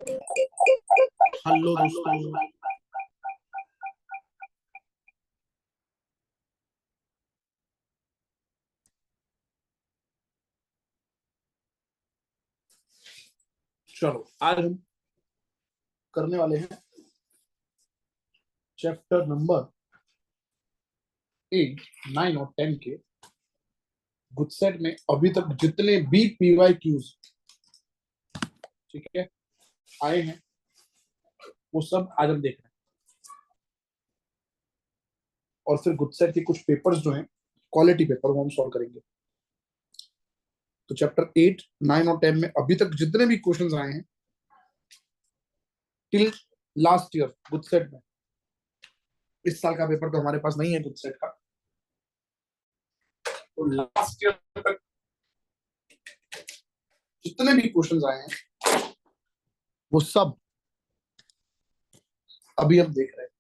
Hello दोस्तों, चलो आज हम करने वाले हैं चैप्टर नंबर 8, 9 और 10 के गुडसेट में अभी तक जितने भी PYQs ठीक है आए हैं वो सब आज हम देख रहे हैं। और फिर गुडसेट के कुछ पेपर्स जो हैं क्वालिटी पेपर वो हम सॉल्व करेंगे। तो चैप्टर 8, 9 और 10 में अभी तक जितने भी क्वेश्चंस आए हैं टिल लास्ट ईयर गुडसेट में, इस साल का पेपर तो हमारे पास नहीं है गुडसेट का, तो लास्ट ईयर तक जितने भी क्वेश्चंस आए हैं वो सब अभी हम देख रहे हैं।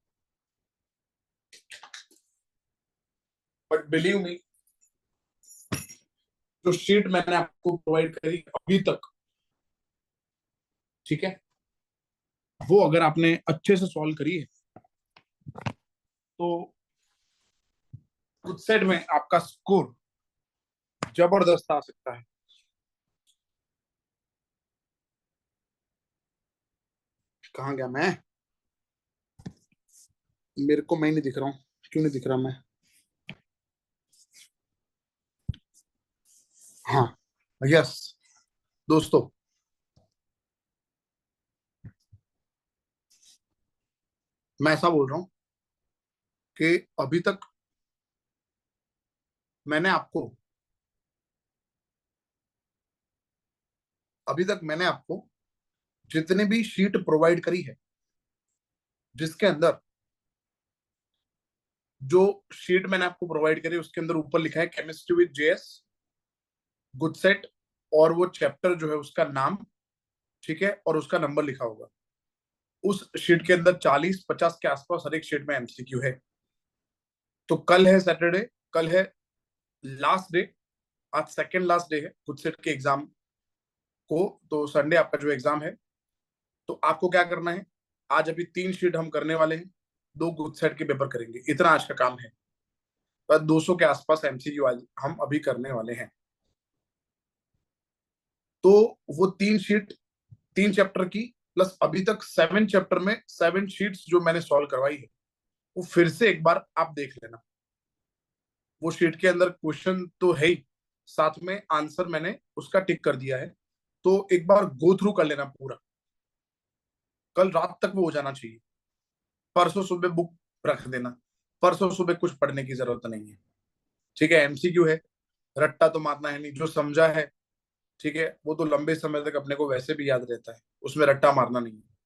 बट बिलीव मी, जो शीट मैंने आपको प्रोवाइड करी अभी तक, ठीक है, वो अगर आपने अच्छे से सॉल्व करी है तो कुछ सेट में आपका स्कोर जबरदस्त आ सकता है। कहाँ गया मैं? मेरे को मैं नहीं दिख रहा हूँ, क्यों नहीं दिख रहा मैं? हाँ, यस दोस्तों, मैं ऐसा बोल रहा हूँ कि मैंने आपको अभी तक मैंने आपको जितने भी शीट प्रोवाइड करी है, जिसके अंदर जो शीट मैंने आपको प्रोवाइड करी उसके अंदर ऊपर लिखा है केमिस्ट्री विद JS गुडसेट, और वो चैप्टर जो है उसका नाम, ठीक है, और उसका नंबर लिखा होगा। उस शीट के अंदर 40-50 के आसपास हर एक शीट में MCQ है। तो कल है सैटरडे, कल है लास्ट डे, आज सेकेंड लास्ट डे है गुडसेट के एग्जाम को। तो संडे आपका जो एग्जाम है, तो आपको क्या करना है, आज अभी 3 शीट हम करने वाले हैं, 2 गुडसेट के पेपर करेंगे, इतना आज का काम है। बस 200 के आसपास MCQ आज हम अभी करने वाले हैं। तो वो 3 शीट 3 चैप्टर की प्लस अभी तक 7 चैप्टर में 7 शीट्स जो मैंने सॉल्व करवाई है, वो फिर से एक बार आप देख लेना। वो शीट के अंदर क्वेश्चन तो है ही, साथ में आंसर मैंने उसका टिक कर दिया है। तो एक बार गो थ्रू कर लेना पूरा, कल रात तक वो हो जाना चाहिए। परसों सुबह बुक रख देना, परसों सुबह कुछ पढ़ने की जरूरत नहीं है, ठीक है। MCQ है, रट्टा तो मारना है नहीं, जो समझा है, ठीक है, वो तो लंबे समय तक अपने को वैसे भी याद रहता है, उसमें रट्टा मारना नहीं है।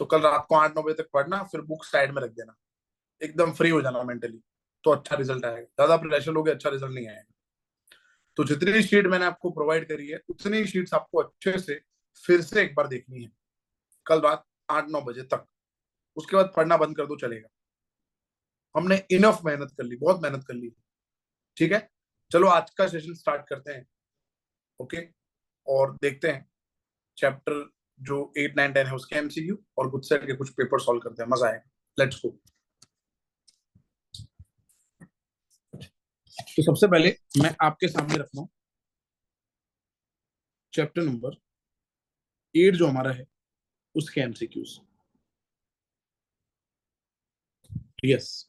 तो कल रात को 8-9 बजे तक पढ़ना, फिर बुक साइड में रख देना, एकदम फ्री हो जाना मेंटली, तो अच्छा रिजल्ट आएगा। ज्यादा प्रेशर लोगे अच्छा रिजल्ट नहीं आएगा। तो जितनी शीट मैंने आपको प्रोवाइड करी है उतनी शीट्स आपको अच्छे से फिर से एक बार देखनी है, कल रात 8-9 बजे तक। उसके बाद पढ़ना बंद कर दो, चलेगा। हमने इनफ मेहनत कर ली, बहुत मेहनत कर ली, ठीक है। चलो आज का सेशन स्टार्ट करते हैं, ओके। और देखते हैं चैप्टर जो 8, 9, 10 है उसके MCQ, और गुडसेट के कुछ पेपर सॉल्व करते हैं, मजा आएगा। Let's go. तो सबसे पहले मैं आपके सामने रख रहा हूँ चैप्टर नंबर 8 जो हमारा है उसके MCQs। यस,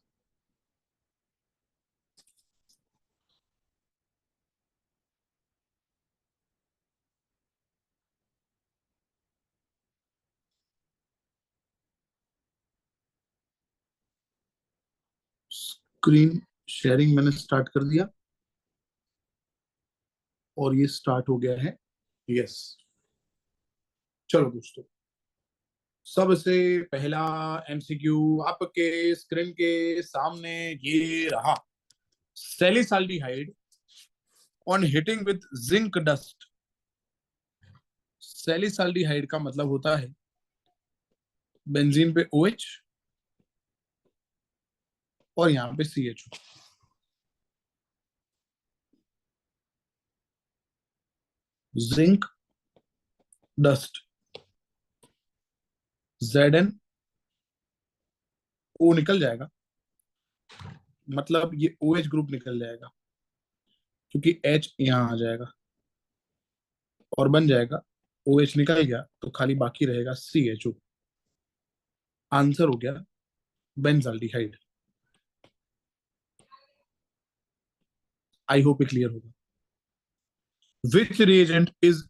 स्क्रीन शेयरिंग मैंने स्टार्ट कर दिया और ये स्टार्ट हो गया है। यस, चलो दोस्तों, सबसे पहला MCQ आपके स्क्रीन के सामने ये रहा। Salicylaldehyde on heating with zinc dust. Salicylaldehyde का मतलब होता है बेंजीन पे OH और यहाँ पे CHO। Zinc dust, Zn O निकल जाएगा, मतलब ये OH ग्रुप निकल जाएगा, क्योंकि H यहाँ आ जाएगा और बन जाएगा, OH निकल गया तो खाली बाकी रहेगा CHO। आंसर हो गया बेंजाल्डिहाइड। आई होप ये क्लियर होगा। Which reagent is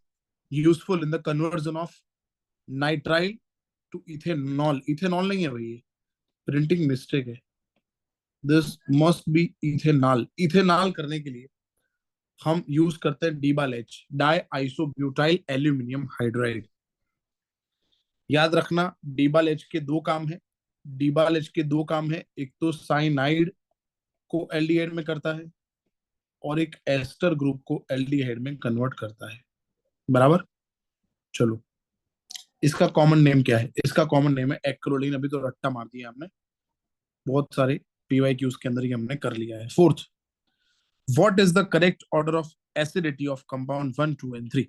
useful in the conversion of nitrile to ethanol? Ethanol नहीं है भाई, प्रिंटिंग मिस्टेक है। This must be ethanol. Ethanol करने के लिए हम यूज करते हैं DIBAL H, diisobutyl aluminium hydride. याद रखना, डीबालेच के दो काम है। डीबालेच के दो काम है, एक तो साइनाइड को एल्डिहाइड में करता है और एक एस्टर ग्रुप को एल्डिहाइड में कन्वर्ट करता है। बराबर। चलो, इसका कॉमन नेम क्या है? इसका कॉमन नेम है एक्रोलीन। अभी तो रट्टा मार दिया हमने, बहुत सारे PYQs के अंदर ही हमने कर लिया है। Fourth, what is the correct order of acidity of compound 1, 2 and 3?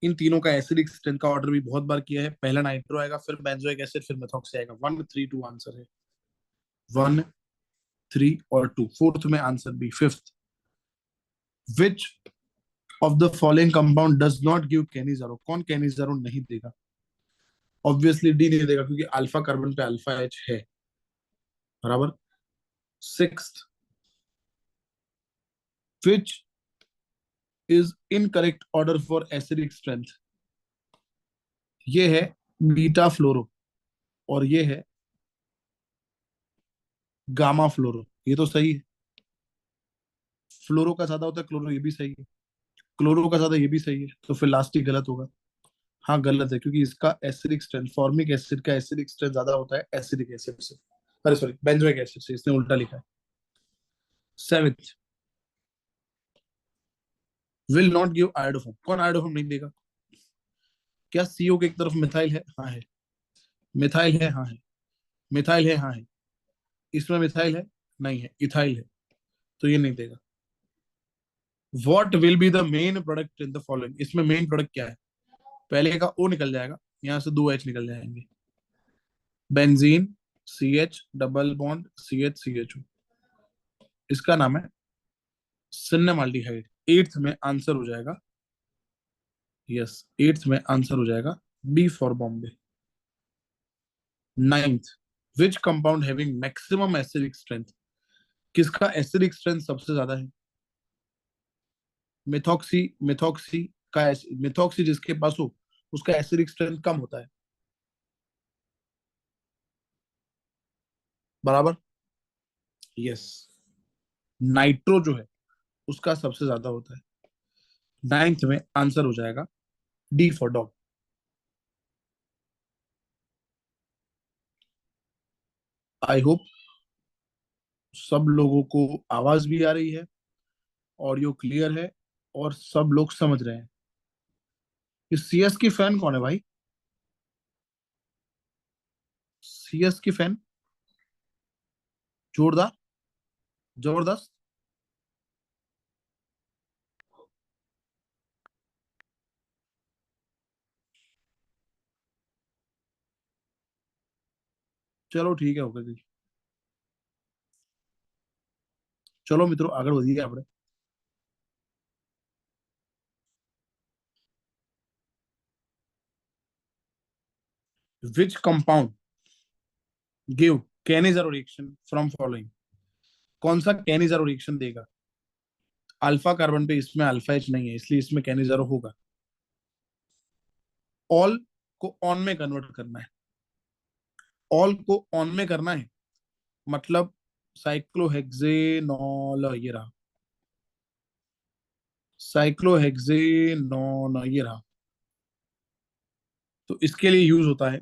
इन तीनों का एसिडिक स्ट्रेंथ का ऑर्डर भी बहुत बार किया है। पहला नाइट्रो आएगा, फिर बेंजोइक एसिड, फिर मेथॉक्सी आएगा। 1, 3, 2 आंसर है। 1, 3 और 2। फोर्थ में answer B. Fifth, which of the following compound does not give Cannizzaro? कौन कैनिजारो नहीं देगा? ऑब्वियसली डी नहीं देगा, क्योंकि अल्फा कार्बन पे अल्फा H है। बराबर। Sixth, which is incorrect order for acidic strength? ये है बीटा फ्लोरो और ये है गामा फ्लोरो। ये तो सही है। फ्लोरो का ज्यादा होता है क्लोरो, ये भी सही है। क्लोरो का ज्यादा, ये भी सही है। तो फिर लास्ट ही गलत होगा। हाँ गलत है, क्योंकि इसका एसिडिक स्ट्रेंथ, फॉर्मिक एसिड का एसिडिक स्ट्रेंथ ज्यादा होता है एसिडिक एसिड से, अरे सॉरी बेंजोइक एसिड से। इसने उल्टा लिखा है। Seventh, will not give iodoform. कौन आयोडोफॉर्म नहीं देगा? क्या CO के एक तरफ मिथाइल है? हाँ है। मिथाइल है? हाँ है। मिथाइल है? हाँ है। इसमें मिथाइल है? नहीं है, इथाइल है। तो ये नहीं देगा। What will be the main product in the following? इसमें मेन प्रोडक्ट क्या है? पहले का O निकल जाएगा, यहाँ से 2H निकल जाएंगे। Benzene, CH double bond CH, CHO। इसका नाम है सिन्नामाल्डिहाइड। एट्थ में आंसर हो जाएगा, यस, एट्थ में आंसर हो जाएगा B for Bombay. Ninth, which compound having maximum acidic strength? किसका एसिडिक स्ट्रेंथ सबसे ज्यादा है? मिथॉक्सी। मिथॉक्सी का मिथॉक्सी जिसके पास हो उसका एसिडिक स्ट्रेंथ कम होता है। बराबर। यस। नाइट्रो जो है उसका सबसे ज्यादा होता है। नाइन्थ में आंसर हो जाएगा D for dog. I hope सब लोगों को आवाज भी आ रही है, ऑडियो क्लियर है और सब लोग समझ रहे हैं। इस CS की फैन कौन है भाई? CS की फैन जोरदार, जबरदस्त। चलो ठीक है, हो गई। चलो मित्रों, आगे बढ़िए આપણે। Which compound give Cannizzaro reaction from following? कौन सा कैनिजारो रिएक्शन देगा? अल्फा कार्बन पे इसमें अल्फा H नहीं है, इसलिए इसमें कैनिजारो होगा। ऑल को ऑन में कन्वर्ट करना है। ऑल को ऑन में करना है, मतलब साइक्लोहेक्सेनॉल, ये रहा। साइक्लोहेक्सेनॉन, ये रहा। तो इसके लिए यूज होता है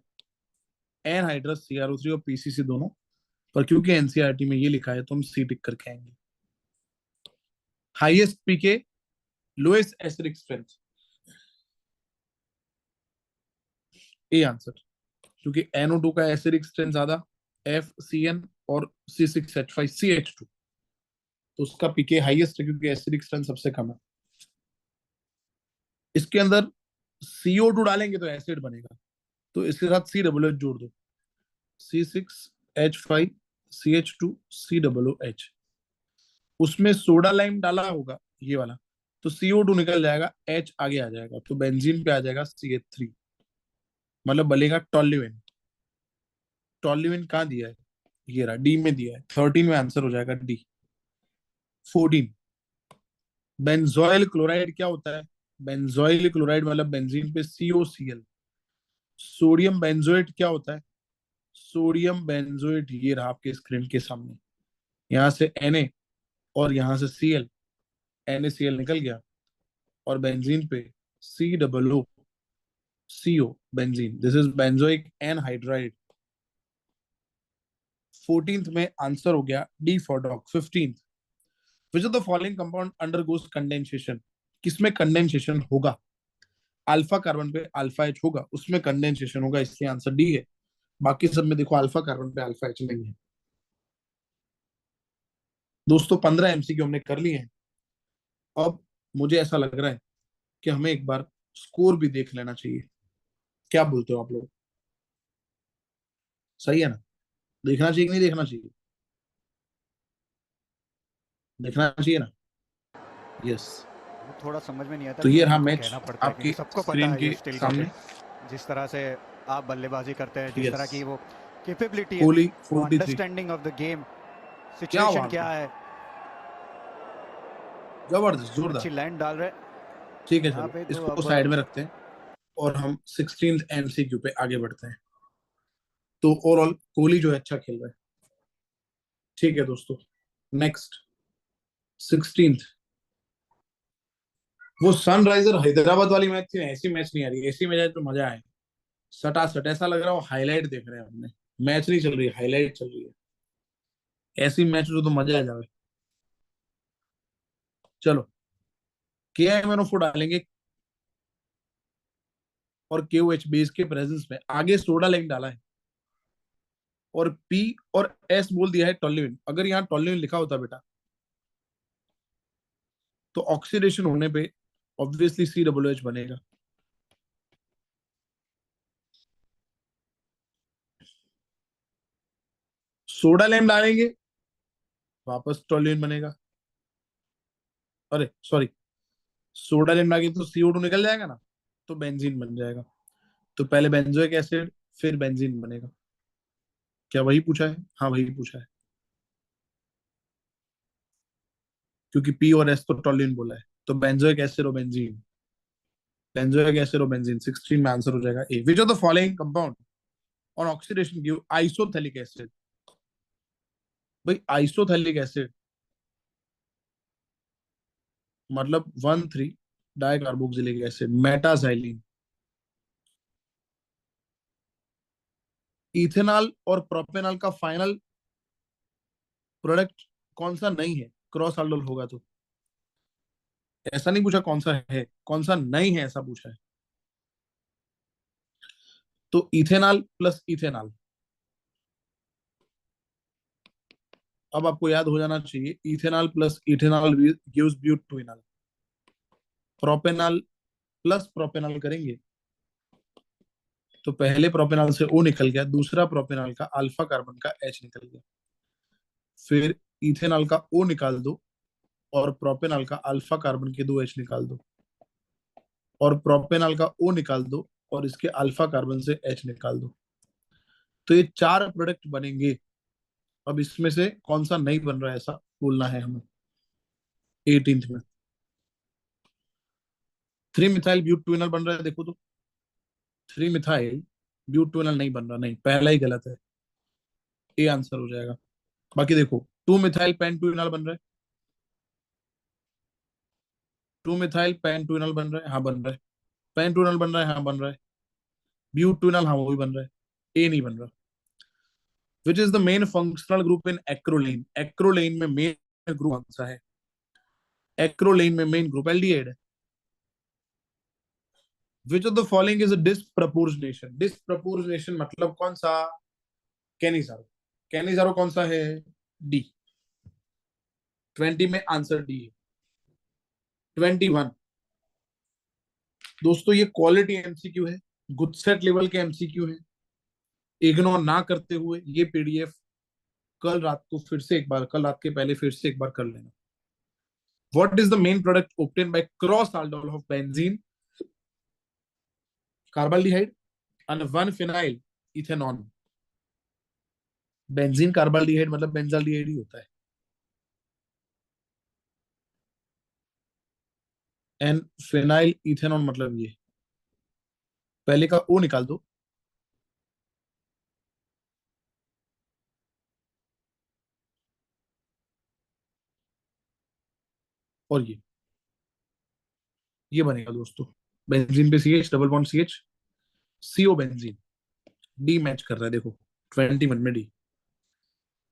एनहाइड्रस CrO3 और PCC दोनों। पर क्योंकि NCERT में ये लिखा है तो हम C टिक करके आएंगे। Highest pK, lowest acidic strength, A answer. क्योंकि NO2 का एसिडिक स्ट्रेंथ ज्यादा, FCN और C6H5CH2, तो उसका पीके हाईएस्ट है क्योंकि एसिडिक स्ट्रेंथ सबसे कम है। इसके अंदर CO2 डालेंगे तो एसिड बनेगा, तो इसके साथ COOH जोड़ दो, C6H5CH2COOH। उसमें सोडा लाइम डाला होगा ये वाला, तो CO2 निकल जाएगा, H आगे आ जाएगा, तो बेंजीन पे आ जाएगा CH3, मतलब बनेगा टोल्यूएन। टोल्यूएन कहाँ दिया है, ये रहा, डी में दिया है, 13 में आंसर हो जाएगा डी। 14, बेंजोइल क्लोराइड क्या होता है? बेंजोइल क्लोराइड मतलब बेंजीन पे COCl। सोडियम बेंजोएट क्या होता है? सोडियम बेंजोएट ये रहा आपके स्क्रीन के सामने, यहाँ से Na और यहाँ से Cl, NaCl निकल गया, और बेंजीन पे COO benzene, this is benzoic anhydride. 14th में आंसर हो गया D for dog. 15th, which of the following compound undergoes condensation? किसमें कंडेंसेशन होगा? अल्फा कार्बन पे अल्फा एच होगा, उसमें कंडेंसेशन होगा, इसलिए आंसर डी है। बाकी सब में देखो अल्फा कार्बन पे अल्फा एच नहीं है। दोस्तों 15 MCक्यू हमने कर लिए हैं। अब मुझे ऐसा लग रहा है कि हमें एक बार स्कोर भी देख लेना चाहिए। क्या बोलते हो आप लोग? सही है ना? देखना चाहिए कि नहीं देखना चाहिए? देखना चाहिए ना? यस। वो थोड़ा समझ में नहीं आता, तो ये लेकिन रहा हमको मैच कहना पड़ता है आपकी क्योंकि सबको पता स्क्रीन है ये के स्टिल सामने। क्रिकेट, जिस तरह से आप बल्लेबाजी करते हैं, जिस तरह यस, की वो कैपेबिलिटी है, कोहली वो 43। अंडरस्टैंडिंग ऑफ द गेम, क्या सिचुएशन बात क्या है, है, जबरदस्त, जोरदार। अच्छी लाइन डाल रहे। ठीक है, यहाँ चलो पे तो इसको अब साइड में रखते हैं और हम 16th MCक्यू पे आगे बढ़ते हैं। तो ओवरऑल कोहली जो है अच्छा खेल रहा है। ठीक है दोस्तों, नेक्स्ट 16th, वो सनराइजर हैदराबाद वाली मैच थी ना, ऐसी मैच नहीं आ रही, ऐसी मैच आए तो मजा आए। सटा सट ऐसा लग रहा है वो हाईलाइट देख रहे हैं हमने, मैच नहीं चल रही, हाईलाइट चल रही है। ऐसी मैच हो तो मजा आ जाए। चलो, KIMNO4 डालेंगे और KOH बेस के प्रेजेंस में आगे सोडा लाइम डाला है, और P और S बोल दिया है टोल्यूइन। अगर यहाँ टोल्यूइन लिखा होता बेटा, तो ऑक्सीडेशन होने पे ऑब्वियसली COOH बनेगा। सोडा लाइम डालेंगे, वापस टोल्यूइन बनेगा। अरे सॉरी, सोडा लाइम डालेंगे तो CO2 निकल जाएगा ना, तो बेंजीन बन जाएगा। तो पहले बेंजोइक एसिड, फिर बेंजीन बनेगा। क्या वही पूछा है? हाँ वही पूछा है, क्योंकि P और S तो टोल्यूइन बोला है, तो बेंजोइक एसिड और बेंजीन, बेंजोइक एसिड और बेंजीन। 16 में आंसर हो जाएगा A. Which of the following compound on oxidation give isophthalic acid? भाई आइसोथैलिक एसिड मतलब 1,3 डाइकार्बोक्सिलिक एसिड, मेटाजाइलिन। इथेनॉल और प्रोपेनॉल का फाइनल प्रोडक्ट कौन सा नहीं है? क्रॉस आल्डोल होगा तो। ऐसा नहीं पूछा कौन सा है, कौन सा नहीं है ऐसा पूछा है। तो इथेनॉल प्लस इथेनॉल, अब आपको याद हो जाना चाहिए, ethanol plus ethanol gives butanol. Propanol plus propanol करेंगे तो पहले प्रोपेनॉल से O निकल गया, दूसरा प्रोपेनॉल का अल्फा कार्बन का H निकल गया, फिर इथेनॉल का O निकाल दो और प्रोपेनॉल का अल्फा कार्बन के 2 H निकाल दो, और प्रोपेनॉल का O निकाल दो और इसके अल्फा कार्बन से H निकाल दो। तो ये 4 प्रोडक्ट बनेंगे। अब इसमें से कौन सा नहीं बन रहा है ऐसा बोलना है हमें। 18th में 3 मिथाइल ब्यूटेनॉल बन रहा है, देखो तो 3 मिथाइल ब्यूटेनॉल नहीं बन रहा, नहीं, पहला ही गलत है, ए आंसर हो जाएगा। बाकी देखो 2 मिथाइल पेंटूइनॉल बन रहा है, 2 मिथाइल पेंटूइनॉल बन रहा है, हाँ बन रहा है। पेंटूइनॉल बन रहा है, हाँ बन रहा है। ब्यूटेनॉल, हाँ वो भी बन रहा है, ए नहीं बन रहा। विच is the main functional group in acrolein? Acrolein में मेन ग्रुप कौन सा है? एक्रोलीन में मेन ग्रुप एल्डिहाइड है। Which of the following is a disproportionation? Disproportionation मतलब कौन सा? कैनिजारो। कैनिजारो कौन सा है? डी। 20 में आंसर डी है। 21, दोस्तों ये क्वालिटी MCक्यू है, गुडसेट लेवल के एमसीक्यू हैं, इग्नोर ना करते हुए ये पीडीएफ कल रात को फिर से एक बार, कल रात के पहले फिर से एक बार कर लेना. What is the main product obtained by cross aldol of benzene, carbaldehyde and 1 phenyl ethanol. Benzene carbaldehyde मतलब बेंजाल्डिहाइड ही होता है. एंड फिनाइल इथेनॉल मतलब ये, पहले का ओ निकाल दो. और ये बनेगा दोस्तों, बेंजीन पे C H, double bond C H, CO benzene. D मैच कर रहा है देखो 21 में D.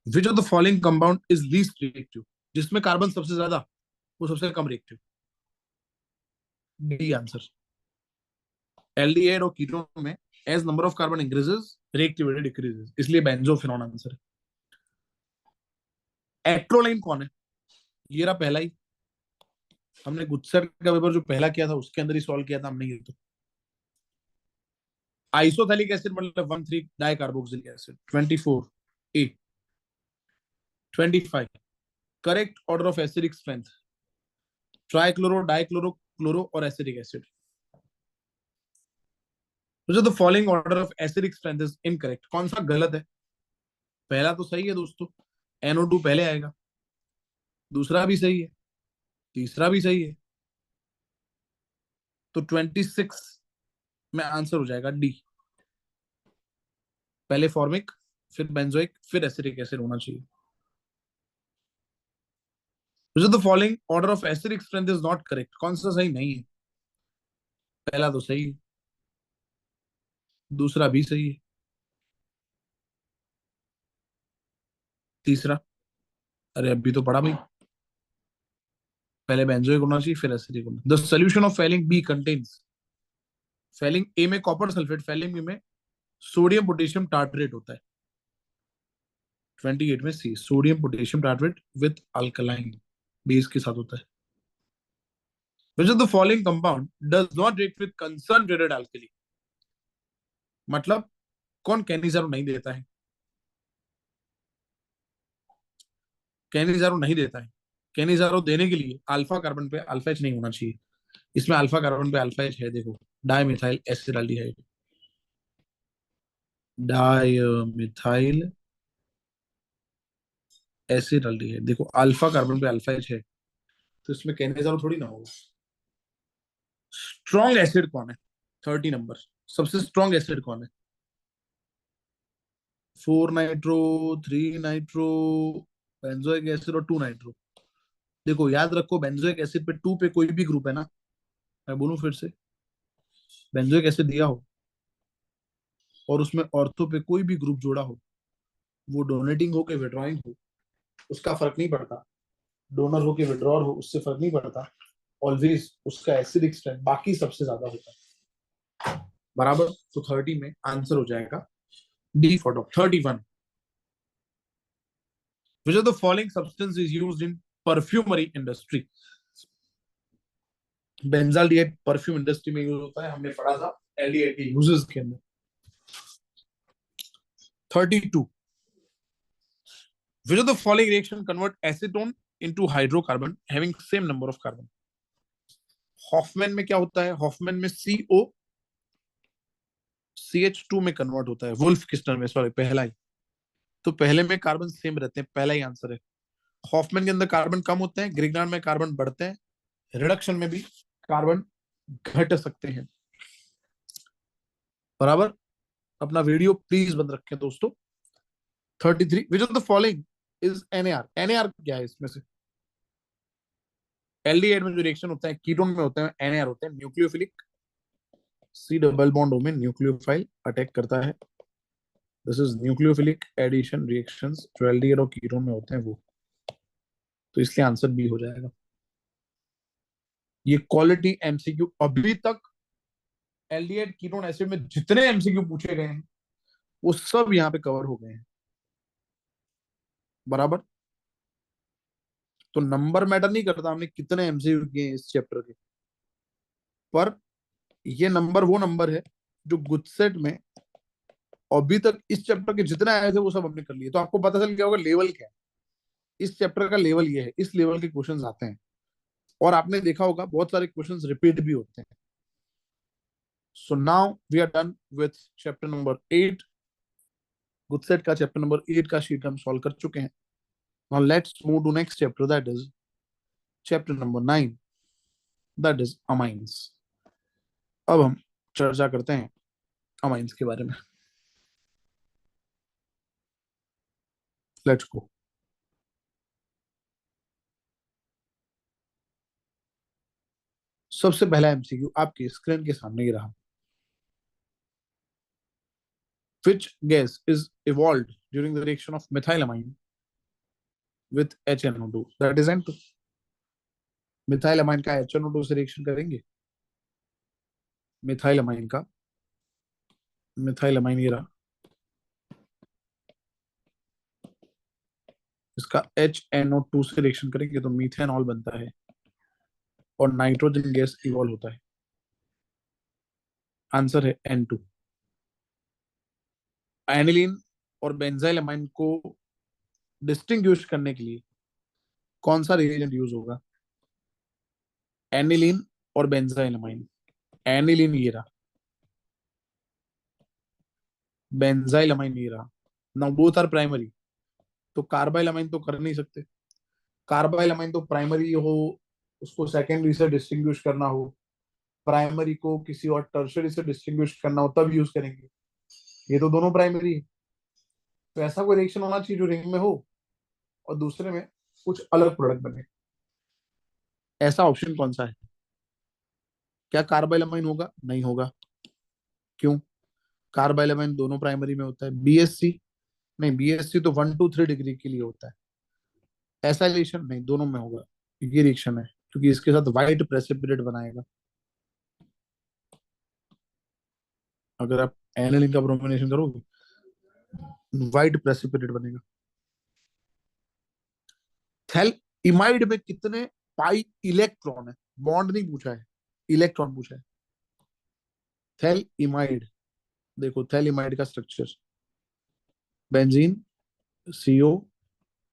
Which of the following compound is least reactive, जिसमें कार्बन सबसे ज्यादा वो सबसे कम रिएक्टिव. D answer. एल्डिहाइड और कीटोन में as number of carbon increases reactivity decreases, इसलिए बेंजोफिनॉन आंसर है. एक्रोलाइन कौन है? ये रहा पहला ही, हमने गुजसर का पेपर जो पहला किया था उसके अंदर ही सॉल्व किया था हमने ये. तो आइसोथैलिक एसिड मतलब 1,3 dicarboxylic acid. 24 A. 25 correct order of acidic strength, trichloro, dichloro, chloro और एसिडिक एसिड. तो the following order of acidic strength is incorrect, कौन सा गलत है? पहला तो सही है दोस्तों, NO2 पहले आएगा, दूसरा भी सही है, तीसरा भी सही है. तो 26 में आंसर हो जाएगा डी. पहले फॉर्मिक, फिर बेंजोइक, फिर एसिडिक एसिड होना चाहिए. The following order of acidic strength is not correct, कौन सा सही नहीं है? पहला तो सही है, दूसरा भी सही है, तीसरा, अरे अभी तो पढ़ा भाई, पहले बेंजोइक होना चाहिए फिर एसिडिक होना. The solution of Fehling B contains, Fehling A में कॉपर सल्फेट, फैलिंग बी में सोडियम पोटेशियम टार्ट्रेट होता है. 28 में C, sodium potassium tartrate with alkaline base के साथ होता है. Which of the following compound does not react with concentrated alkali, मतलब कौन कैनिजारो नहीं देता है? कैनिजारो नहीं देता है. कैनिजारो देने के लिए अल्फा कार्बन पे अल्फा एच नहीं होना चाहिए. इसमें अल्फा कार्बन पे अल्फा एच है, देखो डाइमिथाइल एसिडाल्डिहाइड. डाइमिथाइल एसिडाल्डिहाइड, देखो अल्फा कार्बन पे अल्फा एच है, तो इसमें कैनिजारो थोड़ी ना होगा. स्ट्रॉन्ग एसिड कौन है? 30 नंबर, सबसे स्ट्रॉन्ग एसिड कौन है? 4 नाइट्रो, 3 नाइट्रो, बेंजोइक एसिड और 2 नाइट्रो. देखो याद रखो, बेंजोइक एसिड पे 2 पे कोई भी ग्रुप है ना, मैं बोलूं फिर से, बेंजोइक एसिड दिया हो और उसमें ऑर्थो पे कोई भी ग्रुप जोड़ा हो, वो डोनेटिंग हो के विड्रॉइंग हो, उसका फर्क नहीं पड़ता. डोनर हो के विड्रॉर हो, उससे फर्क नहीं पड़ता. ऑलवेज उसका एसिडिक स्ट्रेंथ बाकी सबसे ज्यादा होता है. बराबर. तो 30 में आंसर हो जाएगा D for dog. 31 which of the following substance is used in perfumery industry? Benzaldehyde perfume industry में यूज होता है, हमने पढ़ा था एल्डिहाइड के यूजेस के अंदर. 32 which of the following reaction convert acetone into hydrocarbon having same number of carbon? Hofmann में क्या होता है? हॉफमैन में CO CH2 में कन्वर्ट होता है. वुल्फ किस्टनर में, सॉरी पहला ही, तो पहले में कार्बन सेम रहते हैं, पहला ही आंसर है. हॉफमैन के अंदर कार्बन कम होते हैं, ग्रिग्नार्ड में कार्बन बढ़ते हैं, रिडक्शन में भी कार्बन घट सकते हैं. बराबर. अपना वीडियो प्लीज बंद रखें दोस्तों. 33 विच of the following is NAR? NAR क्या है इसमें से? एल्डिहाइड में जो रिएक्शन होता है कीटोन में होता है, NAR होते हैं nucleophilic. C double bond O में न्यूक्लियोफाइल अटैक करता है. This is nucleophilic addition reactions जो एल्डिहाइड और कीटोन में होते हैं वो. तो इसलिए आंसर बी हो जाएगा. ये क्वालिटी MCQ अभी तक एल्डिहाइड कीटोन एसिड में जितने MCQ पूछे गए हैं वो सब यहाँ पे कवर हो गए हैं. बराबर. तो नंबर मैटर नहीं करता हमने कितने MCQ किए इस चैप्टर के, पर ये नंबर वो नंबर है जो गुडसेट में अभी तक इस चैप्टर के जितने आए थे वो सब हमने कर लिए, तो आपको पता चल गया होगा लेवल क्या है। इस चैप्टर का लेवल ये है, इस लेवल के क्वेश्चंस आते हैं। और आपने देखा होगा बहुत सारे क्वेश्चंस रिपीट भी होते हैं। So now we are done with chapter number 8। गुडसेट का चैप्टर नंबर 8 का शीट हम सॉल्व कर चुके हैं। Now let's move to next chapter, that is chapter number 9, that is amines. अब हम चर्चा करते हैं अमाइंस के बारे में। Let's go. सबसे पहला एमसीक्यू आपकी स्क्रीन के सामने ही रहा। Which gas is evolved during the reaction of methylamine with HNO2? That is N2. मिथाइलमाइन का HNO2 से रिएक्शन करेंगे। मिथाइलमाइन का, मिथाइलमाइन ये रहा, इसका HNO2 से रिएक्शन करेंगे तो मीथेनॉल बनता है और नाइट्रोजन गैस इवॉल्व होता है। आंसर है N2। एनिलीन और बेंजाइलमाइन को डिस्टिंग्विश करने के लिए कौन सा रिएजेंट यूज होगा? एनिलीन और बेंजाइलमाइन। एनिलीन ये रहा, बेंजाइलमाइन ये रहा। नाउ बोथ आर प्राइमरी, तो कार्बाइलमाइन तो कर नहीं सकते। कार्बाइलमाइन तो प्राइमरी हो, उसको सेकेंडरी से डिस्टिंग्विश करना हो, प्राइमरी को किसी और टर्शरी से डिस्टिंग्विश करना हो तब यूज करेंगे। ये तो दोनों प्राइमरी है, तो ऐसा कोई रिएक्शन होना चाहिए जो रिंग में हो और दूसरे में कुछ अलग प्रोडक्ट बने। ऐसा ऑप्शन कौन सा है? क्या कार्बाइलमाइन होगा? नहीं होगा। क्यों? कार्बाइलमाइन दोनों प्राइमरी में होता है। बीएससी नहीं, बीएससी तो 1 to 3 डिग्री के लिए होता है। ऐसा रिएक्शन नहीं, दोनों में होगा। ये रिएक्शन है क्योंकि इसके साथ व्हाइट प्रेसिपिटेट बनाएगा। अगर आप एनिलीन का ब्रोमिनेशन करोगे व्हाइट प्रेसिपिटेट बनेगा। थैल इमाइड में कितने पाई इलेक्ट्रॉन है? बॉन्ड नहीं पूछा है, इलेक्ट्रॉन पूछा है। थैल इमाइड, देखो थैल इमाइड का structure, benzene, CO,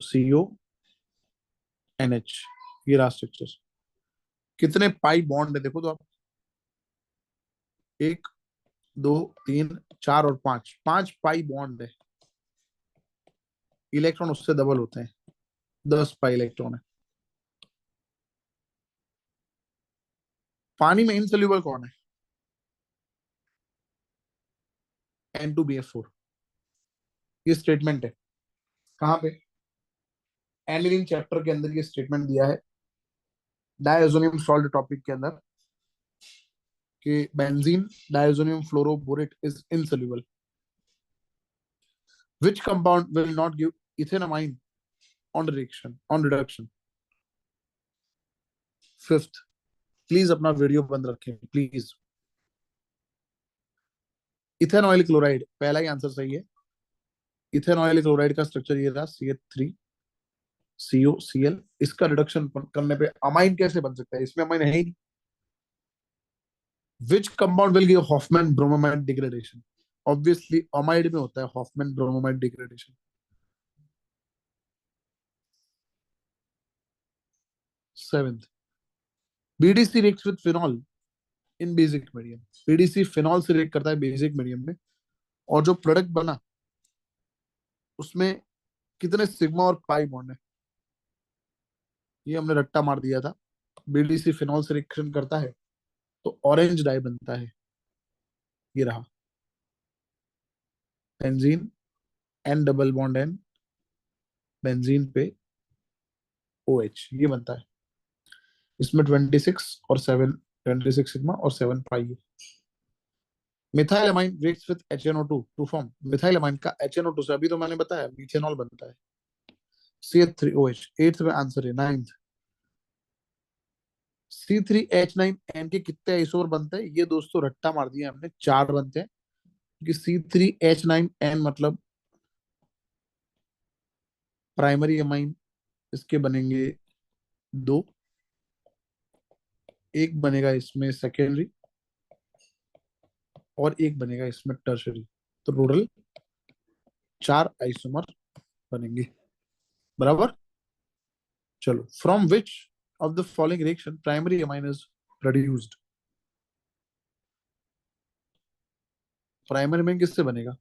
CO, NH, ये रहा स्ट्रक्चर। कितने पाई बॉन्ड है देखो तो आप, 1 2 3 4 और 5, 5 पाई बॉन्ड है। इलेक्ट्रॉन उससे डबल होते हैं, 10 पाई इलेक्ट्रॉन है। पानी में इनसोल्यूबल कौन है? N2BF4। ये स्टेटमेंट है कहाँ पे? एनिलीन चैप्टर के अंदर ये स्टेटमेंट दिया है, डायजोनियम सॉल्ट टॉपिक के अंदर, कि benzene diazonium fluoroborate is insoluble. Which compound will not give ethanamine on reaction, on reduction? Fifth, please अपना वीडियो बंद रखें प्लीज। इथेनॉइल क्लोराइड पहला ही आंसर सही है। इथेनॉइल क्लोराइड का स्ट्रक्चर ये रहा, CH3COCl। इसका रिडक्शन करने पे अमाइन कैसे बन सकता है? इसमें अमाइन है ही नहीं। Which compound will give Hoffmann bromamide degradation? Obviously amide में होता है Hoffmann bromamide degradation. Seventh, BDC reacts with phenol in basic medium. BDC phenol से रिएक्ट करता है बेसिक मीडियम में, और जो प्रोडक्ट बना उसमें कितने सिग्मा और पाई बॉन्ड है? ये हमने रट्टा मार दिया था। बीडीसी फिनॉल से रिएक्शन करता है तो ऑरेंज डाई बनता है। ये रहा benzene, N double bond N, benzene पे OH, ये बनता है। इसमें 26 और 7, 26 सिग्मा और 7 पाई है। Methylamine reacts with HNO2 to form, methylamine का HNO2 से अभी तो मैंने बताया मीथेनॉल बनता है, CH3OH। एट्थ में आंसर है। नाइन्थ, C3H9N के कितने आइसोमर बनते हैं? ये दोस्तों रट्टा मार दिया हमने, 4 बनते हैं, क्योंकि C3H9N मतलब प्राइमरी अमाइन, इसके बनेंगे 2, एक बनेगा इसमें सेकेंडरी, और एक बनेगा इसमें टर्शरी, तो टोटल 4 आइसोमर बनेंगे, बराबर। चलो, from which of the following reaction primary amine is produced. Primary amine किससे बनेगा?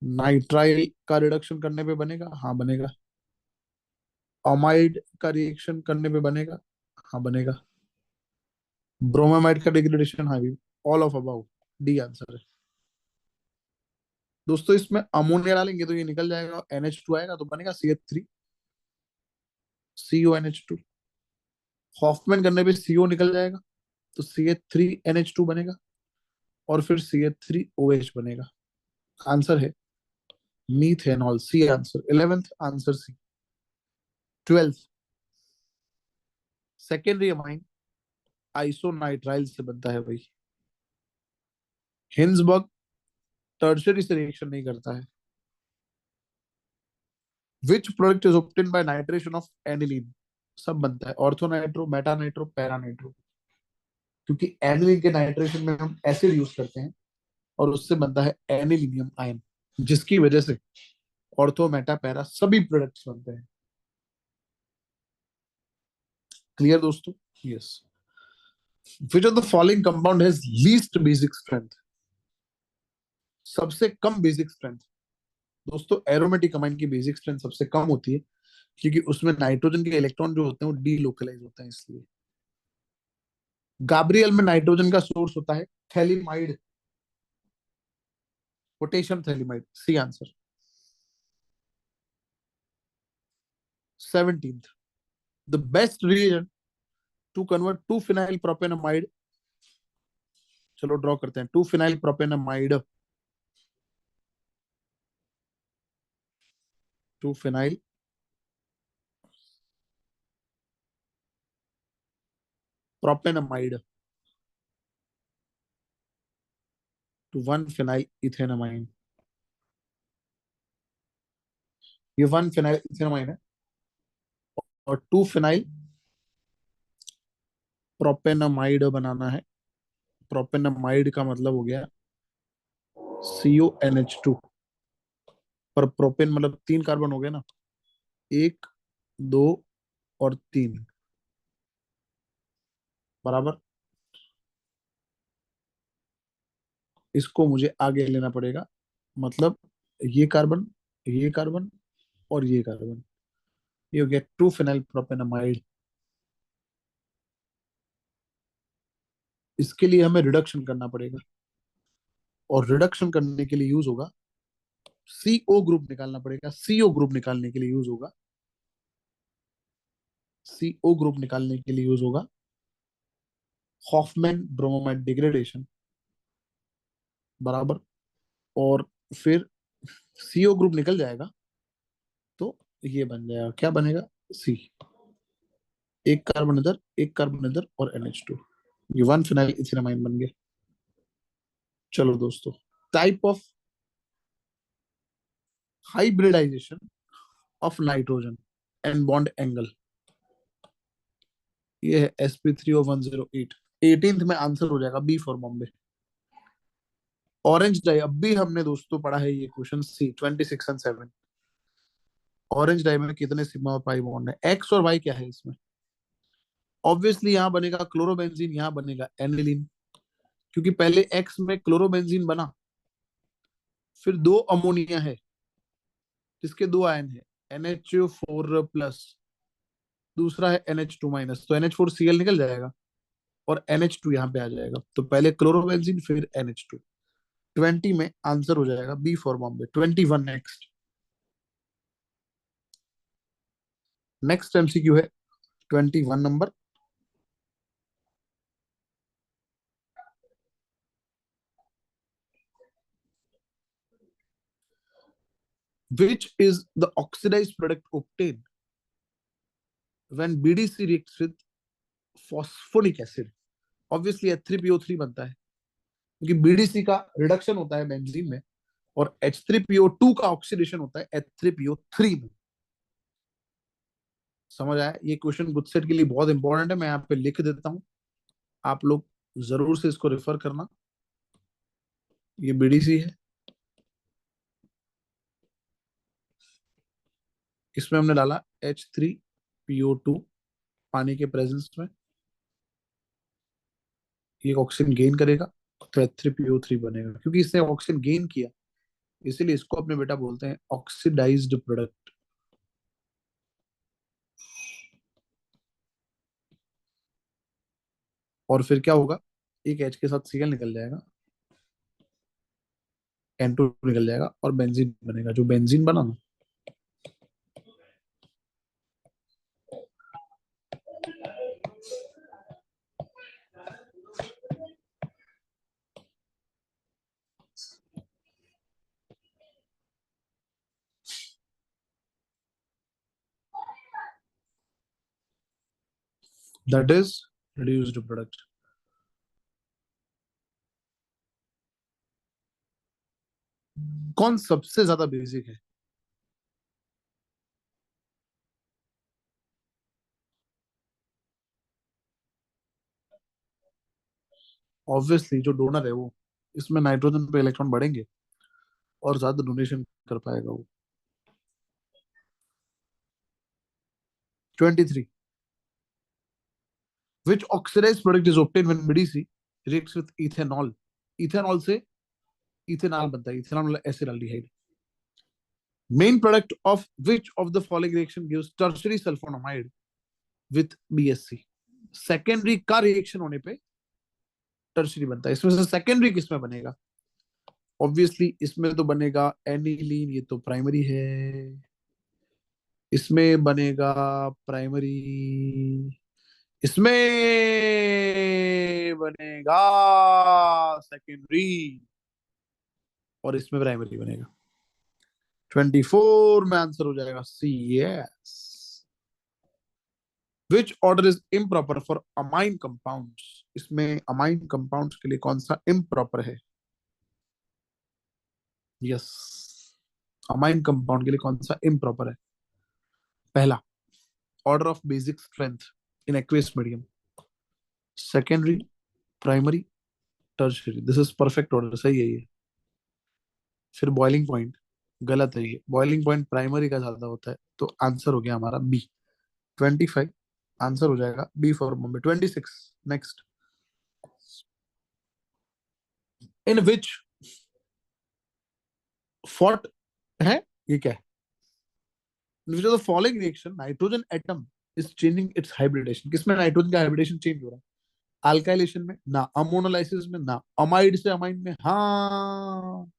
नाइट्राइल का रिडक्शन करने पे बनेगा, हाँ बनेगा। अमाइड का रिएक्शन करने पे बनेगा, हाँ बनेगा। ब्रोमामाइड का डिग्रेडेशन, हाँ भी। All of about, D answer है दोस्तों। इसमें अमोनिया डालेंगे तो ये निकल जाएगा, NH2 आएगा तो बनेगा CH3, CONH2। हॉफमैन करने पे CO निकल जाएगा तो CH3NH2 बनेगा, और फिर CH3OH बनेगा। आंसर है methanol, C answer. 11th answer C. 12th, secondary amine isonitrile से बनता है भाई। हिंसबर्ग टर्शरी से रिएक्शन नहीं करता है। Which product is obtain bye nitration of aniline, सब बनता है, ortho nitro, Meta nitro, para nitro. क्योंकि एनिलीन के नाइट्रेशन में हम एसिड यूज करते हैं और उससे बनता है एनिलीनियम आयन, जिसकी वजह से ऑर्थो, मेटा, पैरा सभी प्रोडक्ट्स बनते हैं। क्लियर दोस्तों? Yes. Which of the following compound has least basic strength, सबसे कम बेसिक स्ट्रेंथ। दोस्तों एरोमेटिक अमाइन की बेसिक स्ट्रेंथ सबसे कम होती है, क्योंकि उसमें नाइट्रोजन के इलेक्ट्रॉन जो होते हैं वो डीलोकलाइज होते हैं, इसलिए। गाब्रियल में नाइट्रोजन का सोर्स होता है phthalimide, potassium phthalimide, C answer. 17th, the best reagent to convert two phenyl propanamide, चलो ड्रॉ करते हैं, two phenyl propanamide, two phenyl propanamide to one phenyl ethanamine. ये वन फिनाइल इथेनामाइन है, और टू फिनाइल प्रोपेनामाइड बनाना है। प्रोपेनामाइड का मतलब हो गया CONH2, पर प्रोपेन मतलब 3 कार्बन हो गए ना, 1, 2 और 3, बराबर। इसको मुझे आगे लेना पड़ेगा, मतलब ये कार्बन, ये कार्बन और ये कार्बन, ये हो गया टू फिनाइल प्रोपेनामाइड। इसके लिए हमें रिडक्शन करना पड़ेगा, और रिडक्शन करने के लिए यूज होगा CO ग्रुप निकालना पड़ेगा। CO ग्रुप निकालने के लिए यूज होगा, CO ग्रुप निकालने के लिए यूज होगा हॉफमैन ब्रोमोमाइड डिग्रेडेशन, बराबर। और फिर CO ग्रुप निकल जाएगा तो ये बन जाएगा, क्या बनेगा? C, एक कार्बन इधर, एक कार्बन इधर, और NH2, ये वन फिनाइल इथेनामाइन बन गया। चलो दोस्तों, type of hybridization of nitrogen and bond angle, ये है sp3O108। 18th में आंसर हो जाएगा B for Bombay. Orange dye, अब भी हमने दोस्तों पढ़ा है ये question, C 26 and 7। Orange dye में कितने सिग्मा और पाई बॉन्ड है, एक्स और वाई क्या है इसमें? ऑब्वियसली यहाँ बनेगा क्लोरोबेंजीन, यहाँ बनेगा एनिलीन, क्योंकि पहले एक्स में क्लोरोबेंजीन बना, फिर दो अमोनिया है जिसके दो आयन है, NH4+, दूसरा है NH2-, तो NH4Cl निकल जाएगा और NH2 यहाँ पे आ जाएगा, तो पहले क्लोरोबेंजीन फिर NH2। 20 में आंसर हो जाएगा B for Bombay. 21 next, next MCQ है 21 number. Which is the oxidized product obtained when BDC reacts with phosphonic acid? Obviously H3PO3 बनता है, क्योंकि BDC का रिडक्शन होता है बेंजीन में, और H3PO2 का ऑक्सीडेशन होता है H3PO3 में। समझ आया? ये क्वेश्चन गुड सेट के लिए बहुत इंपॉर्टेंट है, मैं यहाँ पे लिख देता हूँ, आप लोग जरूर से इसको रेफर करना। ये बीडीसी है, इसमें हमने डाला H3PO2 पानी के प्रेजेंस में, ये ऑक्सीजन गेन करेगा तो H3PO3 बनेगा। क्योंकि इसने ऑक्सीजन गेन किया इसीलिए इसको अपने बेटा बोलते हैं ऑक्सीडाइज्ड प्रोडक्ट। और फिर क्या होगा, एक H के साथ Cl निकल जाएगा, N2 निकल जाएगा और बेंजीन बनेगा। जो बेंजीन बना ना, दैट इज रिड्यूस्ड प्रोडक्ट। कौन सबसे ज्यादा बेसिक है? ऑब्वियसली जो डोनर है वो, इसमें नाइट्रोजन पे इलेक्ट्रॉन बढ़ेंगे और ज्यादा डोनेशन कर पाएगा वो। 23, which oxidized product is obtained when BDC reacts with ethanol? Ethanol से इथेनॉल बनता है, ethanol acetaldehyde. Main product of which of the following reaction gives tertiary sulphonamide with BSC? Secondary का रिएक्शन होने पे टर्शियरी बनता है। इसमें से सेकेंडरी किसमें बनेगा? ऑब्वियसली इसमें तो बनेगा एनिलीन, ये तो प्राइमरी है। इसमें बनेगा प्राइमरी, इसमें बनेगा सेकेंडरी और इसमें प्राइमरी बनेगा। 24 में आंसर हो जाएगा C, yes. Which order is improper for amine compounds? इसमें अमाइन कंपाउंड्स के लिए कौन सा इम्प्रॉपर है? यस, अमाइन कंपाउंड के लिए कौन सा इम्प्रॉपर है? पहला, order of basic strength in aqueous medium, secondary, primary, tertiary. This is perfect order, सही है ये। फिर बॉइलिंग पॉइंट, गलत है ये, बॉइलिंग पॉइंट प्राइमरी का ज्यादा होता है, तो आंसर हो गया हमारा बी। 25 आंसर हो जाएगा B for Bombay. 26 next, in which फॉट है, ये क्या है? Which of the following reaction nitrogen atom is changing its hybridization? किसमें नाइट्रोजन का हाइब्रिडेशन चेंज हो रहा है? अल्काइलेशन में ना, अमोनोलाइसिस में ना, अमाइड से अमाइन में। हाँ,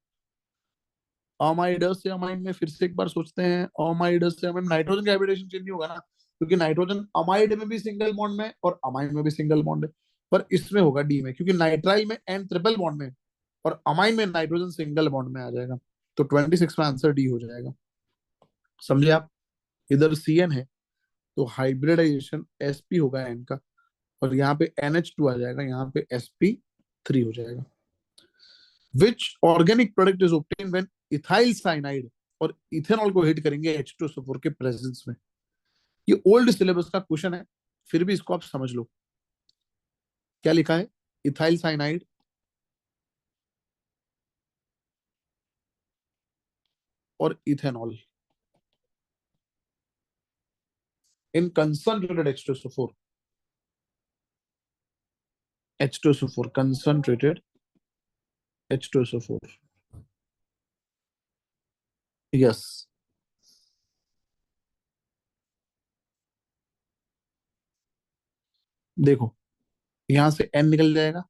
अमाइडस से अमाइन में। फिर से एक बार सोचते हैं, अमाइडस से अमाइन नाइट्रोजन का हाइब्रिडेशन चेंज नहीं होगा ना, क्योंकि नाइट्रोजन अमाइड में भी सिंगल बॉन्ड में और अमाइन में भी सिंगल बॉन्ड है। पर इसमें होगा डी में, क्योंकि नाइट्राइल में एन ट्रिपल बॉन्ड में और अमाइन में नाइट्रोजन सिंगल बॉन्ड में आ जाएगा। तो 26 में आंसर डी हो जाएगा। समझे आप? इधर सी एन है तो हाइब्रिडाइजेशन sp होगा एन का, और यहाँ पे NH2 आ जाएगा, यहाँ पे sp3 हो जाएगा। Which organic product is obtain when ethyl cyanide और इथेनॉल को हिट करेंगे H2SO4 के प्रेजेंस में? ये ओल्ड सिलेबस का क्वेश्चन है, फिर भी इसको आप समझ लो। क्या लिखा है? इथाइल साइनाइड और इथेनॉल इन concentrated H2SO4, H2SO4 concentrated H2SO4। Yes, देखो यहां से N निकल जाएगा,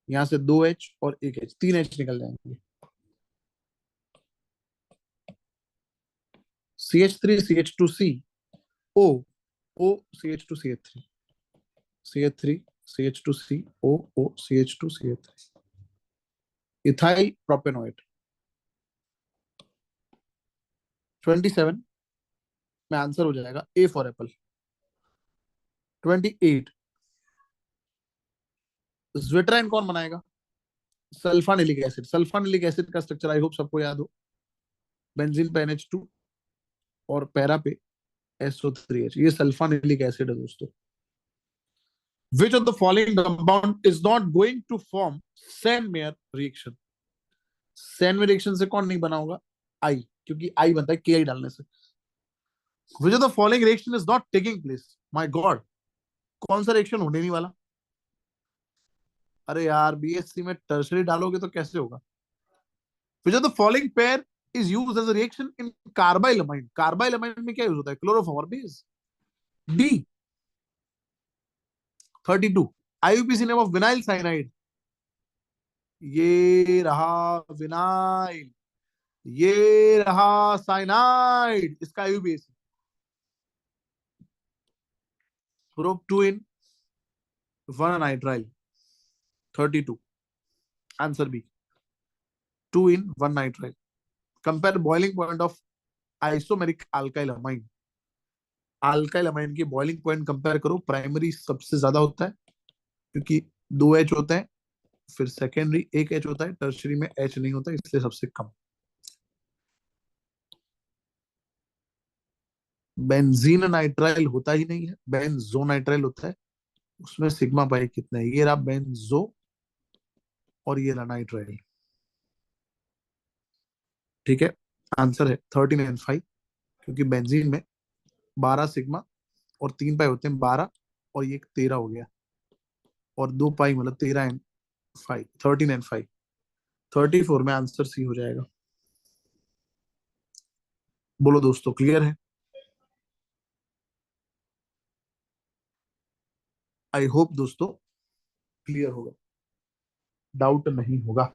यहां से 2H और एक H, 3H निकल जाएंगे। CH3CH2C O, O CH2CH3, CH3CH2CO, O CH2CH3, ethyl propanoate. 27 में आंसर हो जाएगा ए फॉर एप्पल। 28, ज्वेट्राइन कौन बनाएगा? Sulphanilic acid. सल्फानिलिक एसिड का स्ट्रक्चर आई होप सबको याद हो, बेंजीन पे NH2 और पैरा पे SO3H, ये सल्फानिलिक एसिड है दोस्तों। Which of the following compound is not going to form Sandmeyer reaction? Sandmeyer reaction से कौन नहीं बना होगा? I, क्योंकि I बनता है Ki डालने से. Which of the following reaction is not taking place? My God, कौन सा रिएक्शन होने नहीं वाला? अरे यार, बीएससी में टर्शरी डालोगे तो कैसे होगा? Which of the following pair is used as a reaction in carbylamine? Carbylamine में क्या यूज होता है? क्लोरोफॉर्म और base. D. 32. IUPAC name of vinyl cyanide. ये रहा विनाइल, ये रहा साइनाइड. इसका IUPAC. Prop 2 in 1 nitrile. 32. Answer B. 2 in 1 nitrile. Compare boiling point of isomeric alkyl amine. Alkyl amine की बॉइलिंग पॉइंट कंपेयर करो. प्राइमरी सबसे ज्यादा होता है क्योंकि 2 H होता है, फिर सेकेंडरी 1 H होता है, टर्शरी में H नहीं होता, इसलिए सबसे कम. बेंजीन नाइट्राइल होता ही नहीं है, बेंजो नाइट्राइल होता है. उसमें सिग्मा पाई कितना है? ये रहा बेंजो और ये रहा नाइट्राइल. ठीक है, आंसर है 13N5 क्योंकि बेंजीन में 12 सिग्मा और 3 पाई होते हैं, 12 और ये 13 हो गया, और 2 पाई मतलब 13N5, 13N5. 34 में आंसर सी हो जाएगा. बोलो दोस्तों, क्लियर है? आई होप दोस्तों क्लियर होगा, डाउट नहीं होगा.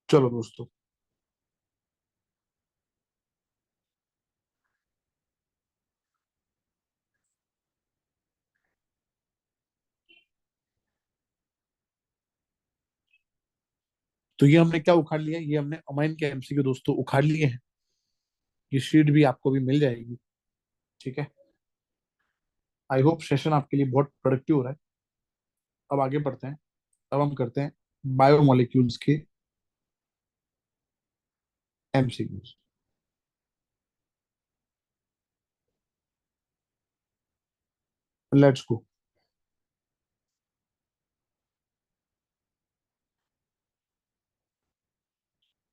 चलो दोस्तों, तो ये हमने क्या उखाड़ लिया? ये हमने अमाइन के एमसीक्यू दोस्तों उखाड़ लिए हैं. ये शीट भी आपको भी मिल जाएगी. ठीक है, आई होप सेशन आपके लिए बहुत प्रोडक्टिव हो रहा है. अब आगे बढ़ते हैं. अब हम करते हैं बायोमोलिक्यूल्स के MCQs. Let's go.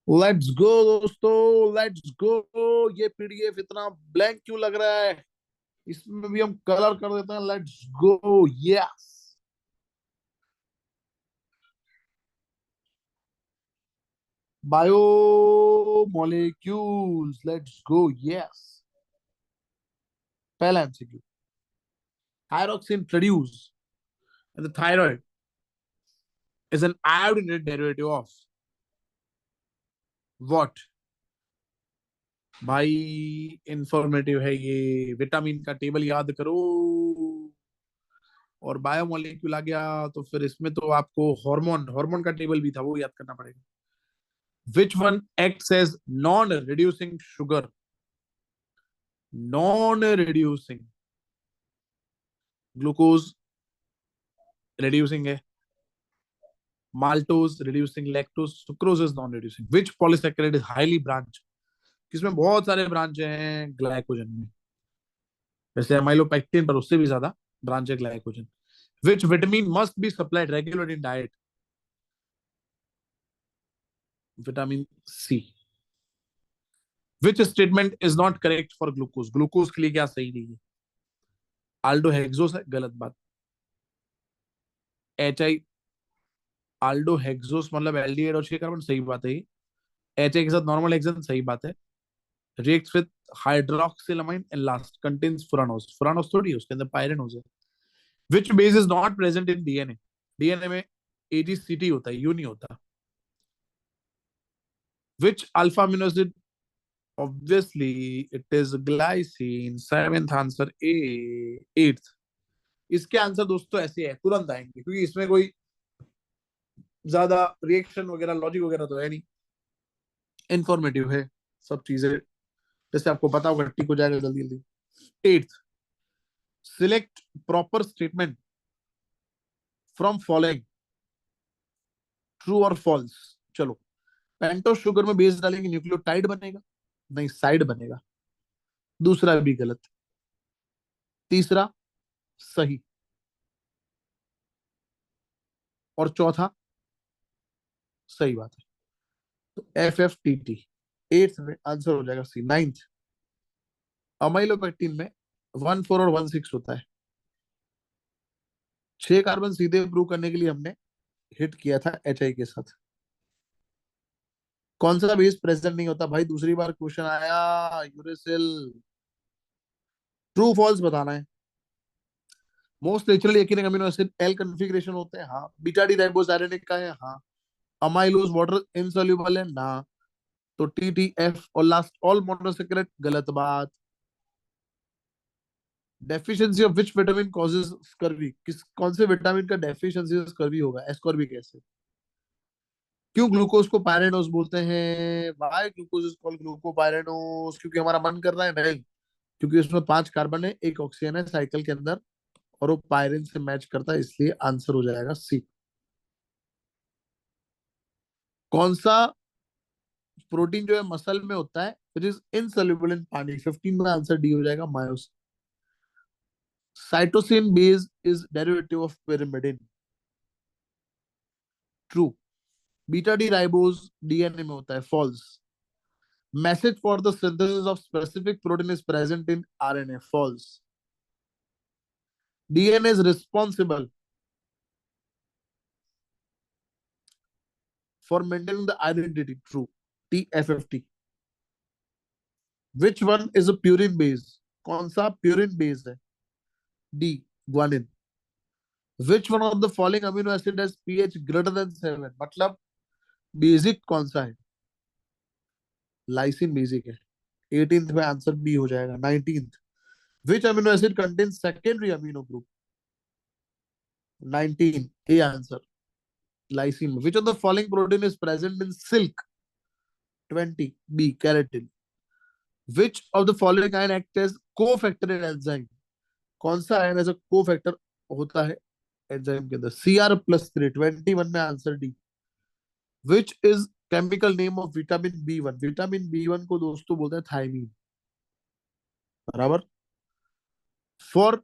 Let's go दोस्तों, लेट्स गो. ये पीडीएफ इतना ब्लैंक क्यों लग रहा है? इसमें भी हम कलर कर देते हैं. Let's go. Yes, biomolecules. Let's go. Yes, पहला MCQ. Thyroxine produced in the thyroid is an iodinated derivative of what? भाई इंफॉर्मेटिव है ये. विटामिन का टेबल याद करो और बायोमोलिक्यूल आ गया तो फिर इसमें तो आपको हार्मोन हार्मोन का टेबल भी था, वो याद करना पड़ेगा. Which one acts as non reducing sugar? Non reducing. Glucose reducing है, maltose reducing, lactose, sucrose is non reducing. Which polysaccharide is highly branch? किसमें बहुत सारे ब्रांच हैं? ग्लाइकोजन में. वैसे अमाइलोपेक्टिन पर उससे भी ज्यादा ब्रांच है glycogen. Which vitamin must be supplied regular in diet? Vitamin C. Which statement is not correct for glucose? Glucose के लिए क्या सही नहीं है? आल्डो हेक्सोस है, गलत बात. एच आई आल्डो हेक्सोस मतलब एल्डिहाइड और 6 कार्बन, सही बात है. एच आई के साथ नॉर्मल हेक्सेन, सही बात है. Reacts with hydroxylamine and last contains furanose. Furanose थोड़ी है, उसके अंदर पायरेनोज है. Which base is not present in DNA? DNA में एजीसीटी होता है, यू नहीं होता. Which alpha amino acid obviously it is glycine. Seventh answer A. Eighth. इसके आंसर दोस्तों ऐसे है, तुरंत आएंगे क्योंकि इसमें कोई ज्यादा रिएक्शन वगैरह लॉजिक वगैरह तो है नहीं, इंफॉर्मेटिव है सब चीजें, जैसे आपको पता होगा टिक हो जाएगा जल्दी जल्दी। Eighth, select proper statement from following, true और फॉल्स। चलो, पेंटोस शुगर में बेस डालेंगे न्यूक्लियोटाइड बनेगा, नहीं साइड बनेगा। दूसरा भी गलत, तीसरा सही, और चौथा सही बात है। तो FFTT एट्थ में आंसर हो जाएगा सी। नाइन्थ, अमाइलोपेक्टिन में 1,4 और 1,6 होता है। 6 कार्बन सीधे प्रूव करने के लिए हमने हिट किया था HI के साथ। कौन सा बेस प्रेजेंट नहीं होता भाई, दूसरी बार क्वेश्चन आया यूरेसिल। ट्रू फॉल्स बताना है। मोस्ट नेचुरली एक अमीनो एसिड एल कॉन्फ़िगरेशन होते हैं, हाँ। बीटा डी राइबोसायरेनिक का है, हाँ। अमाइलोज वाटर इनसॉल्युबल है ना। तो TTF और लास्ट ऑल मोनोसैकेराइड, गलत बात। Deficiency of which vitamin causes scurvy, किस कौन से विटामिन का डेफिशिएंसी से स्कर्वी होगा, एस्कॉर्बी कैसे। क्यों ग्लूकोज को पायरेनोस बोलते हैं, वाई ग्लूकोज इज कॉल्ड ग्लूकोपायरेनोस, क्योंकि हमारा मन कर रहा है, नहीं, क्योंकि उसमें 5 कार्बन है, एक ऑक्सीजन है साइकिल के अंदर, और वो पायरिन से मैच करता है, इसलिए आंसर हो जाएगा सी। कौन सा प्रोटीन जो है मसल में होता है विच इज इनसॉल्युबल इन पानी, 15 में आंसर डी हो जाएगा, myosin. Cytosine base is derivative of pyrimidine, true. Beta D ribose DNA में होता है, false. Message for the synthesis of specific protein is present in RNA, false. DNA is responsible for maintaining the identity, true, TFFT. Which one is a purine base, कौन सा purine base है, D, guanine. Which one of the following amino acid has pH greater than 7, मतलब basic कौन सा है, lysine basic है। 18th में answer B हो जाएगा। 19th, which amino acid contain secondary amino group, 19 A answer, lysine. Which of the following protein is present in silk, 20 B, keratin. Which of the following ion act as cofactor in enzyme, कौन सा ion as a cofactor होता है enzyme के अंदर, Cr+3, 21 में answer D. Which is chemical name of vitamin B1, vitamin B1 को दोस्तों बोलते हैं थायमीन, बराबर। For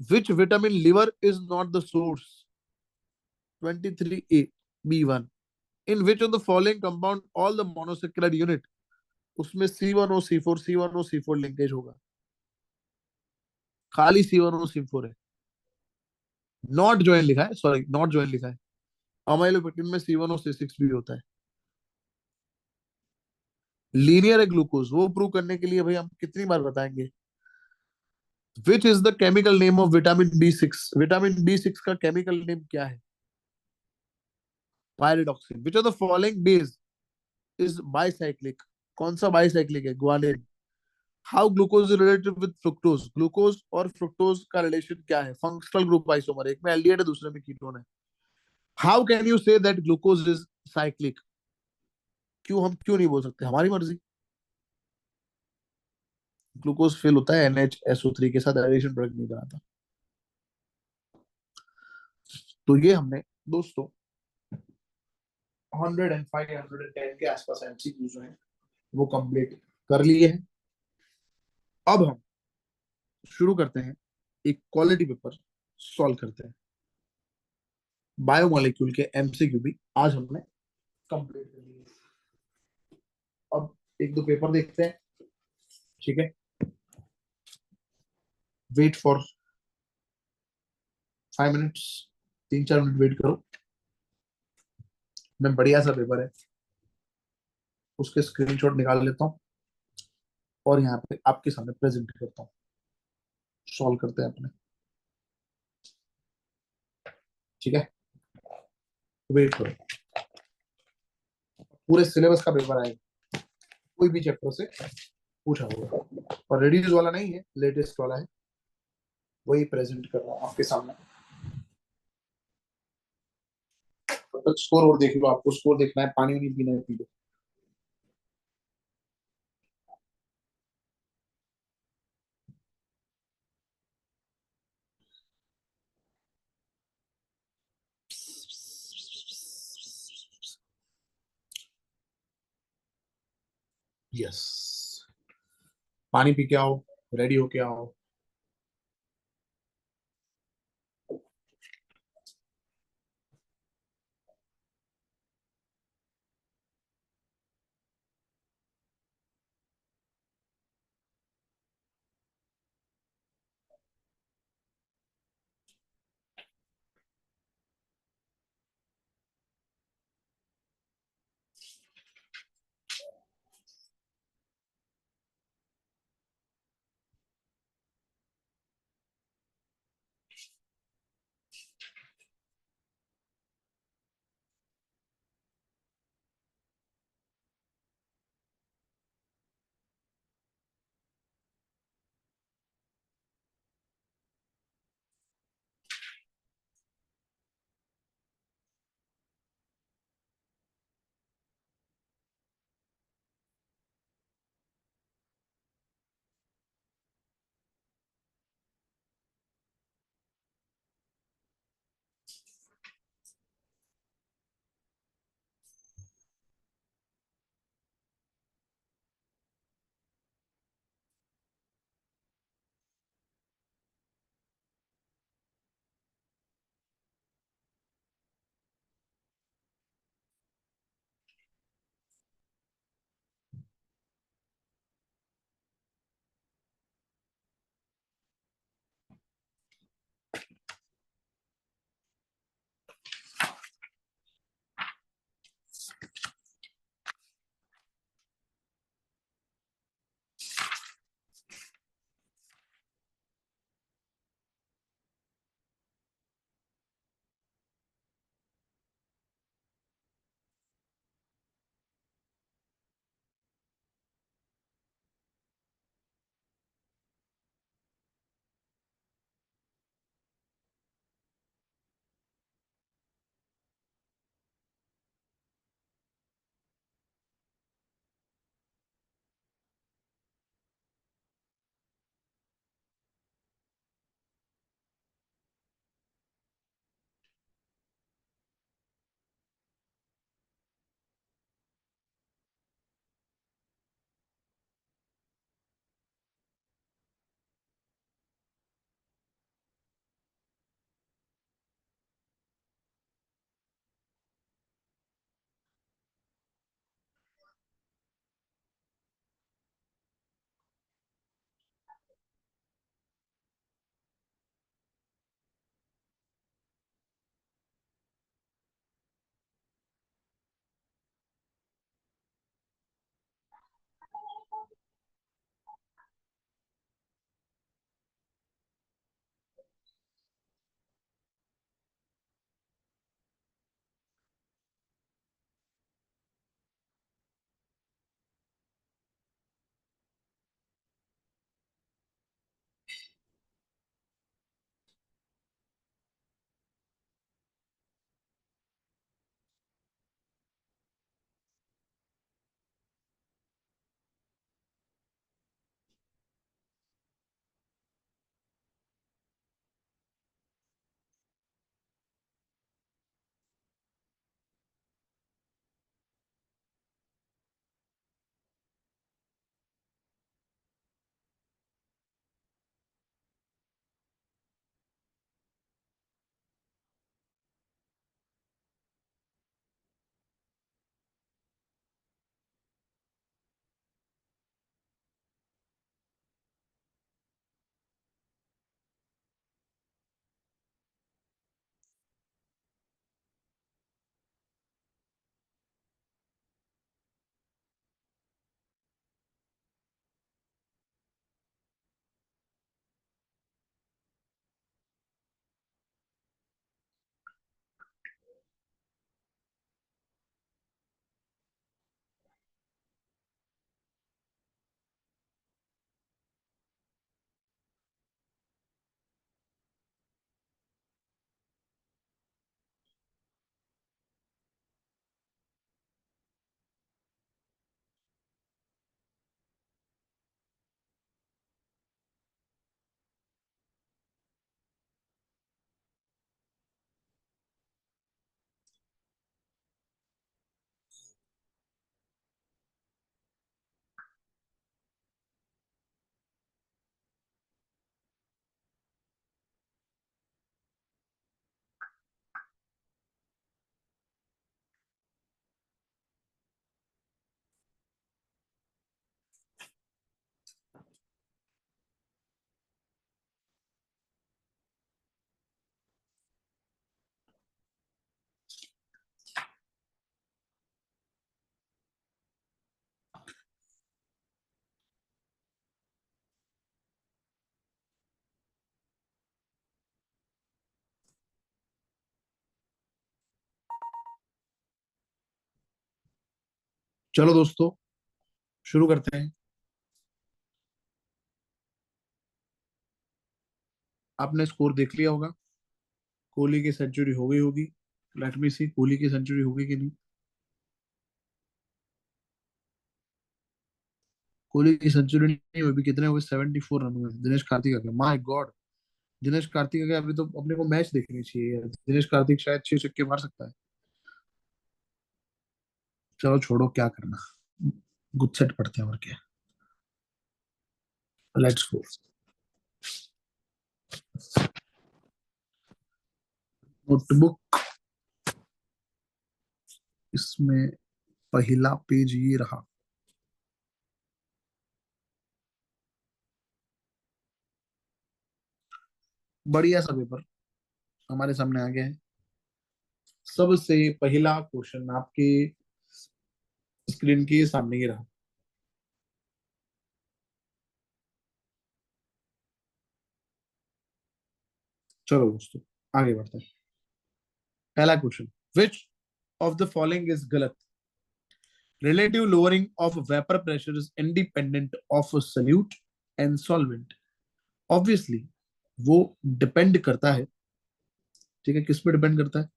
which vitamin liver is not the source, 23A, B1। In which of the following compound all the monosaccharide unit, उसमें C1O C4 linkage होगा, खाली C1O C4 है, not join लिखा है, सॉरी नॉट ज्वाइन लिखा है। Amylopectin में C1O C6 भी होता है। लीनियर है ग्लूकोज, वो प्रूव करने के लिए भाई हम कितनी बार बताएंगे। विच is the chemical name of vitamin B6, vitamin B6 का केमिकल नेम क्या है, pyridoxine. Which of the following base is bicyclic, कौन सा बाइसाइक्लिक है, guanine. How glucose related with fructose, glucose और फ्रुक्टोज का रिलेशन क्या है, फंक्शनल ग्रुप आइसोमर, एक में एल्डिहाइड है दूसरे में कीटोन है। How can you say that glucose is cyclic, क्यों, हम क्यों नहीं बोल सकते, हमारी मर्जी। ग्लूकोज फेल होता है NHSO3 के साथ, एडिशन ब्रेक नहीं कराता। तो ये हमने दोस्तों 105 110 के आसपास MCQ जो है वो कंप्लीट कर लिए हैं। अब हम शुरू करते हैं, एक क्वालिटी पेपर सॉल्व करते हैं। बायोमोलिक्यूल के MCQ भी आज हमने कंप्लीट कर लिए। अब एक दो पेपर देखते हैं, ठीक है। Wait for 5 minutes, 3-4 minute wait करो। मैं बढ़िया सा पेपर है उसके स्क्रीनशॉट निकाल लेता हूँ और यहाँ पे आपके सामने प्रेजेंट करता हूँ, सॉल्व करते हैं अपने, ठीक है। वेट करो, पूरे सिलेबस का पेपर आएगा, कोई भी चैप्टर से पूछा होगा, और रेड्यूस वाला नहीं है, लेटेस्ट वाला है, वही प्रेजेंट कर रहा हूँ आपके सामने। तो स्कोर और देख लो, आपको स्कोर देखना है, पानी नहीं पीना है, पी लो। यस, पानी पी के आओ, रेडी होके आओ। चलो दोस्तों शुरू करते हैं। आपने स्कोर देख लिया होगा, कोहली की सेंचुरी हो गई होगी। लेट मी सी, कोहली की सेंचुरी हो गई कि नहीं। कोहली की सेंचुरी नहीं हुई, अभी कितने हुए? 74 रन हुए दिनेश कार्तिक के। माय गॉड, दिनेश कार्तिक के अभी तो अपने को मैच देखनी चाहिए यार। दिनेश कार्तिक शायद 6 छक्के मार सकता है। चलो छोड़ो, क्या करना, गुस्सेट पड़ते हैं और क्या। Let's go. नोटबुक, इसमें पहला पेज ये रहा। बढ़िया सा पेपर हमारे सामने आ गया है। सबसे पहला क्वेश्चन आपके स्क्रीन के सामने ही रहा। चलो दोस्तों आगे बढ़ते हैं। पहला question, which of the following is गलत? Relative lowering of vapour pressure is independent of solute and solvent. Obviously वो डिपेंड करता है, ठीक है, किस पे डिपेंड करता है?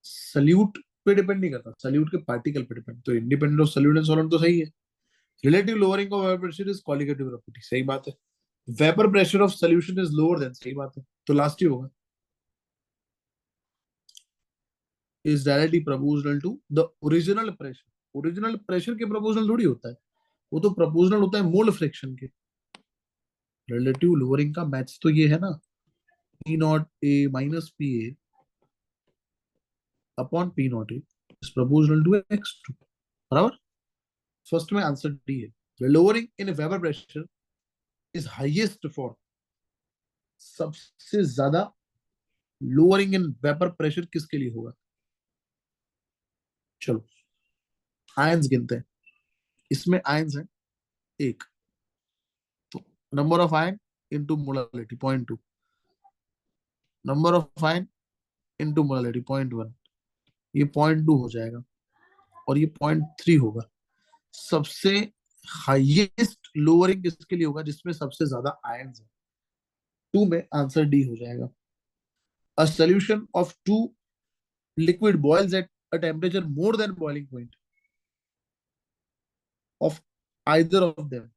सल्यूट पे डिपेंड नहीं करता, सल्यूट के पार्टिकल पे डिपेंड। तो independent of solute and solvent तो सही है। Relative lowering of vapour pressure is colligative property, सही बात है। Vapour pressure of solution is lower than, सही बात है। तो लास्ट ही होगा, is directly proportional to the original pressure. Original pressure के प्रोपोर्शनल थोड़ी होता है, वो तो प्रोपोर्शनल होता है मोल फ्रैक्शन के। रिलेटिव लोअरिंग का मैच तो ये है ना, P naught A minus P A upon P naught A is proportional to X two, बराबर। फर्स्ट में आंसर डी है। Lowering in vapour pressure is highest for, सबसे ज्यादा लोअरिंग इन वेपर प्रेशर किसके लिए होगा? चलो आयंस गिनते हैं। इसमें आयंस है एक, तो number of ion into molality 0.2, number of ion into molality 0.1, ये 0.2 हो जाएगा और ये 0.3 होगा। सबसे हाईएस्ट लोअरिंग किसके लिए होगा? जिसमें सबसे ज्यादा आयंस है। 2 में आंसर डी हो जाएगा। A solution of two liquid boils at a temperature more than boiling point of either of them,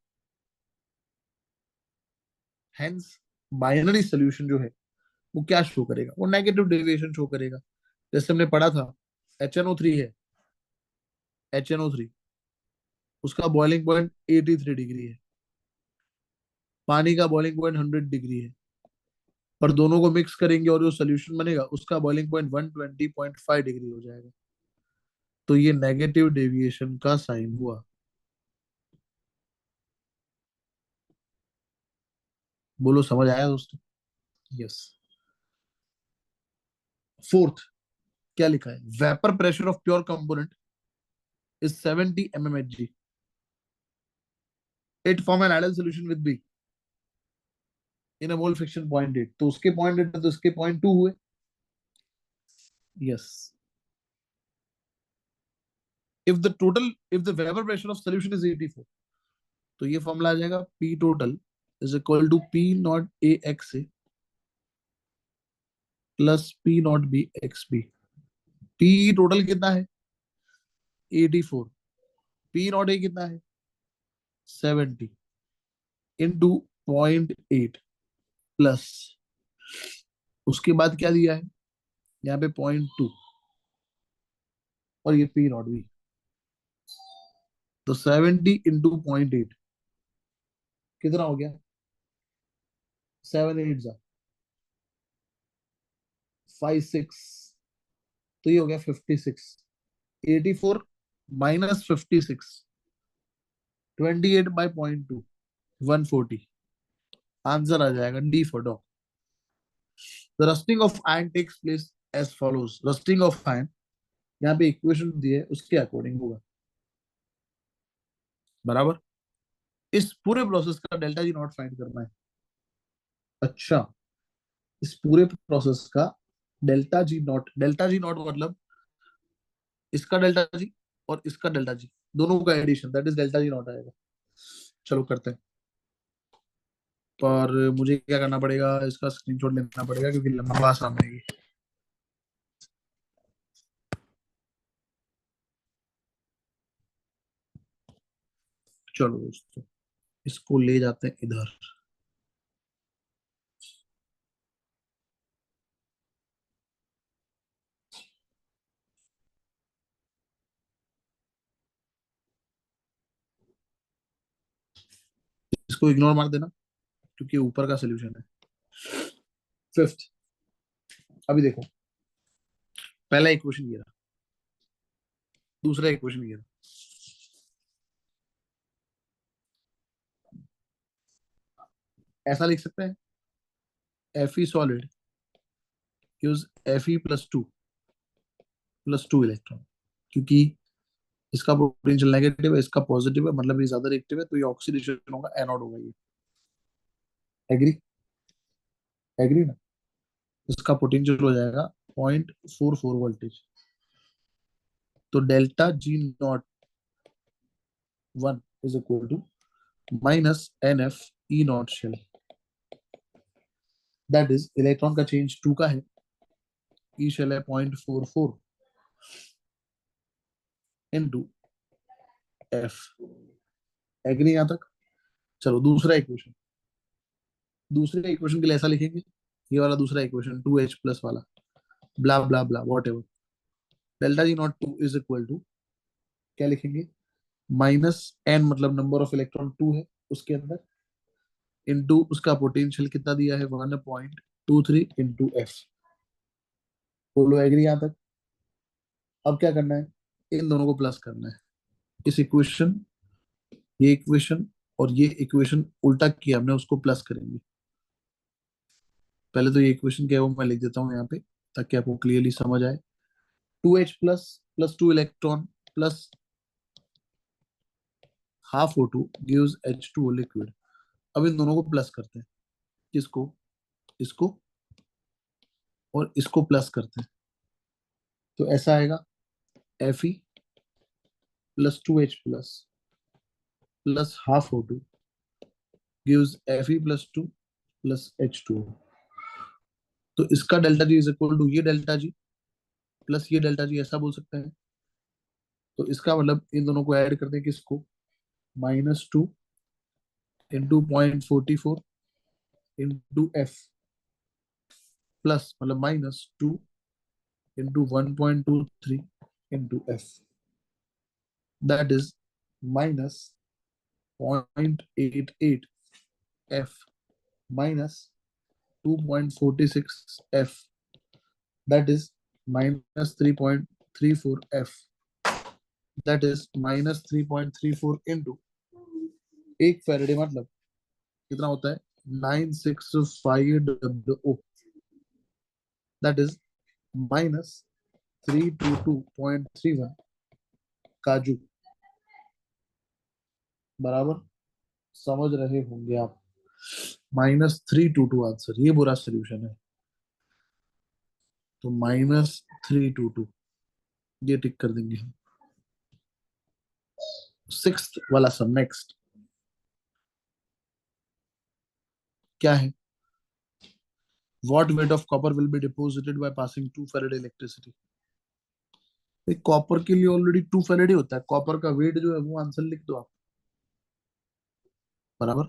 hence binary solution जो है वो क्या शो करेगा? वो नेगेटिव डेविएशन शो करेगा। जैसे हमने पढ़ा था, HNO3 है, HNO3 उसका बॉइलिंग पॉइंट 83 डिग्री है, पानी का बॉइलिंग पॉइंट 100 डिग्री है, पर दोनों को मिक्स करेंगे और जो सोल्यूशन बनेगा उसका बॉइलिंग पॉइंट 120.5 डिग्री हो जाएगा। तो ये नेगेटिव डेविएशन का साइन हुआ। बोलो समझ आया दोस्तों? यस। फोर्थ, क्या लिखा है? Vapour pressure of pure component is 70 mmHg, it form an ideal solution with B in a mole fraction 0.8। तो उसके 0.8 तो इसके 0.2 हुए। Yes. If the vapour pressure of solution is 84, तो ये फॉर्मूला आ जाएगा P total is equal to P naught A X A plus P naught B X B. P total कितना है? 84। P नॉट ए कितना है? 70 इंटू 0.8 प्लस, उसके बाद क्या दिया है यहाँ पे? 0.2 और ये P नॉट बी। तो 70 इंटू 0.8 कितना हो गया? 7 8 जा 5 6, तो ये हो गया 56। 84 माइनस 56, 28/0.2, 140। आंसर आ जाएगा D for dog. The rusting of iron takes place as follows. Rusting of iron यहाँ पे इक्वेशन दी है उसके अकॉर्डिंग होगा, बराबर। इस पूरे प्रोसेस का डेल्टा जी नॉट फाइंड करना है। अच्छा, इस पूरे प्रोसेस का डेल्टा जी नॉट मतलब इसका डेल्टा जी और इसका डेल्टा जी दोनों का addition, that is delta G naught आएगा। चलो करते हैं, पर मुझे क्या करना पड़ेगा, इसका स्क्रीनशॉट लेना पड़ेगा क्योंकि लंबा आसान रहेगी। चलो दोस्तों, इसको ले जाते हैं इधर। इसको इग्नोर मार देना क्योंकि ऊपर का सोल्यूशन है। फिफ्थ, अभी देखो, पहला इक्वेशन ये रहा, दूसरा इक्वेशन ये रहा। ऐसा लिख सकते हैं, F E solid use F E plus two electron, क्योंकि इसका पोटेंशियल नेगेटिव है, इसका पॉजिटिव है, मतलब ये ज्यादा रिएक्टिव है, तो ये ऑक्सीडेशन होगा, एनोड होगा ये। एग्री? एग्री ना? इसका पोटेंशियल हो जाएगा 0.44 वोल्टेज। तो delta G naught 1 is equal to minus N F E naught cell, that is electron का चेंज 2 का है, ई शेल है 0.44 इनटू एफ। एग्री यहां तक? चलो दूसरा इक्वेशन, दूसरे इक्वेशन के लिए ऐसा लिखेंगे, ये वाला दूसरा इक्वेशन 2H प्लस वाला, blah blah blah whatever, delta G naught 2 is equal to, क्या लिखेंगे, माइनस एन मतलब नंबर ऑफ इलेक्ट्रॉन 2 है उसके अंदर, इनटू उसका पोटेंशियल कितना दिया है 1.23 इनटू एफ। बोलो एग्री यहां तक? अब क्या करना है, इन दोनों को प्लस करना है, इस इक्वेशन, ये इक्वेशन और ये इक्वेशन उल्टा किया हमने, उसको प्लस करेंगे। पहले तो ये इक्वेशन क्या है वो मैं लिख देता हूँ यहाँ पे ताकि आपको क्लियरली समझ आए। 2H plus plus 2 electron plus half O2 gives H2O liquid. अब इन दोनों को प्लस करते हैं, किसको, इसको और इसको प्लस करते हैं, तो ऐसा आएगा Fe plus 2H plus plus half O2 gives Fe plus 2 plus H2O। तो इसका delta G is equal to ये डेल्टा जी प्लस ये डेल्टा जी, ऐसा बोल सकते हैं। तो इसका मतलब इन दोनों को ऐड करते हैं, किसको, -2 इंटू 0.44 इंटू एफ प्लस मतलब -2 into 1.23 into F, that is -0.88 F minus 2.46 F, that is -3.34 F, that is -3.34 into 1 Faraday मतलब कितना होता है 965 दैट इज -322.31 काजू। बराबर? समझ रहे होंगे आप, -322 आंसर, ये बुरा सोल्यूशन है, तो -322 ये टिक कर देंगे हम। सिक्स्थ वाला सम, नेक्स्ट क्या है, what weight of copper will be deposited by passing 2 Faraday electricity. Copper के लिए ऑलरेडी 2 फैराडे होता है, कॉपर का वेट जो है वो आंसर लिख दो आप। बराबर,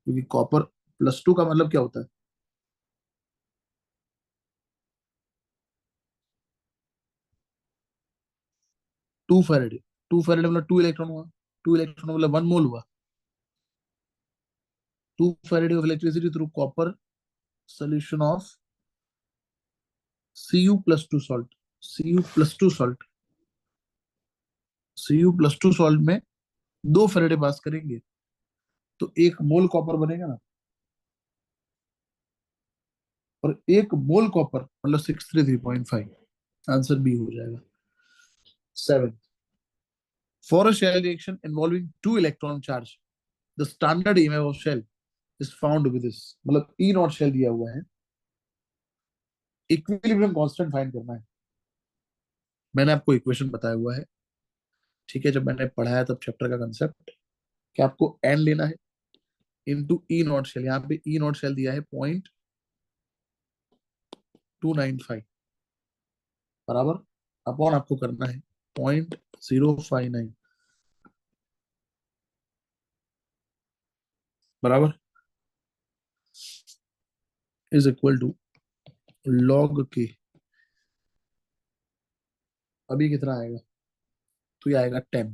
क्योंकि कॉपर +2 का मतलब क्या होता है, 2 फैराडे। 2 फैराडे मतलब 2 इलेक्ट्रॉन हुआ, 2 इलेक्ट्रॉन मतलब 1 मोल हुआ। 2 Faraday of electricity through copper solution of Cu+2 salt, Cu+2 salt, Cu+2 salt में 2 फैराडे पास करेंगे तो 1 मोल कॉपर बनेगा ना, और 1 मोल कॉपर मतलब 633.5, आंसर बी हो जाएगा। 7, for a cell reaction involving 2 electron charge the standard EMF of cell is found with this, मतलब ई नॉट शेल दिया हुआ है, इक्विलिब्रियम कांस्टेंट फाइंड करना है। मैंने आपको इक्वेशन बताया हुआ है, ठीक है, जब मैंने पढ़ाया तब चैप्टर का कंसेप्ट कि आपको एन लेना है इनटू ई नॉट शेल। यहाँ पे ई नॉट शेल दिया है 0.295 बराबर, अपॉन आपको करना है 0.059 बराबर, इज इक्वल टू लॉग के। अभी कितना आएगा? तो ये आएगा 10,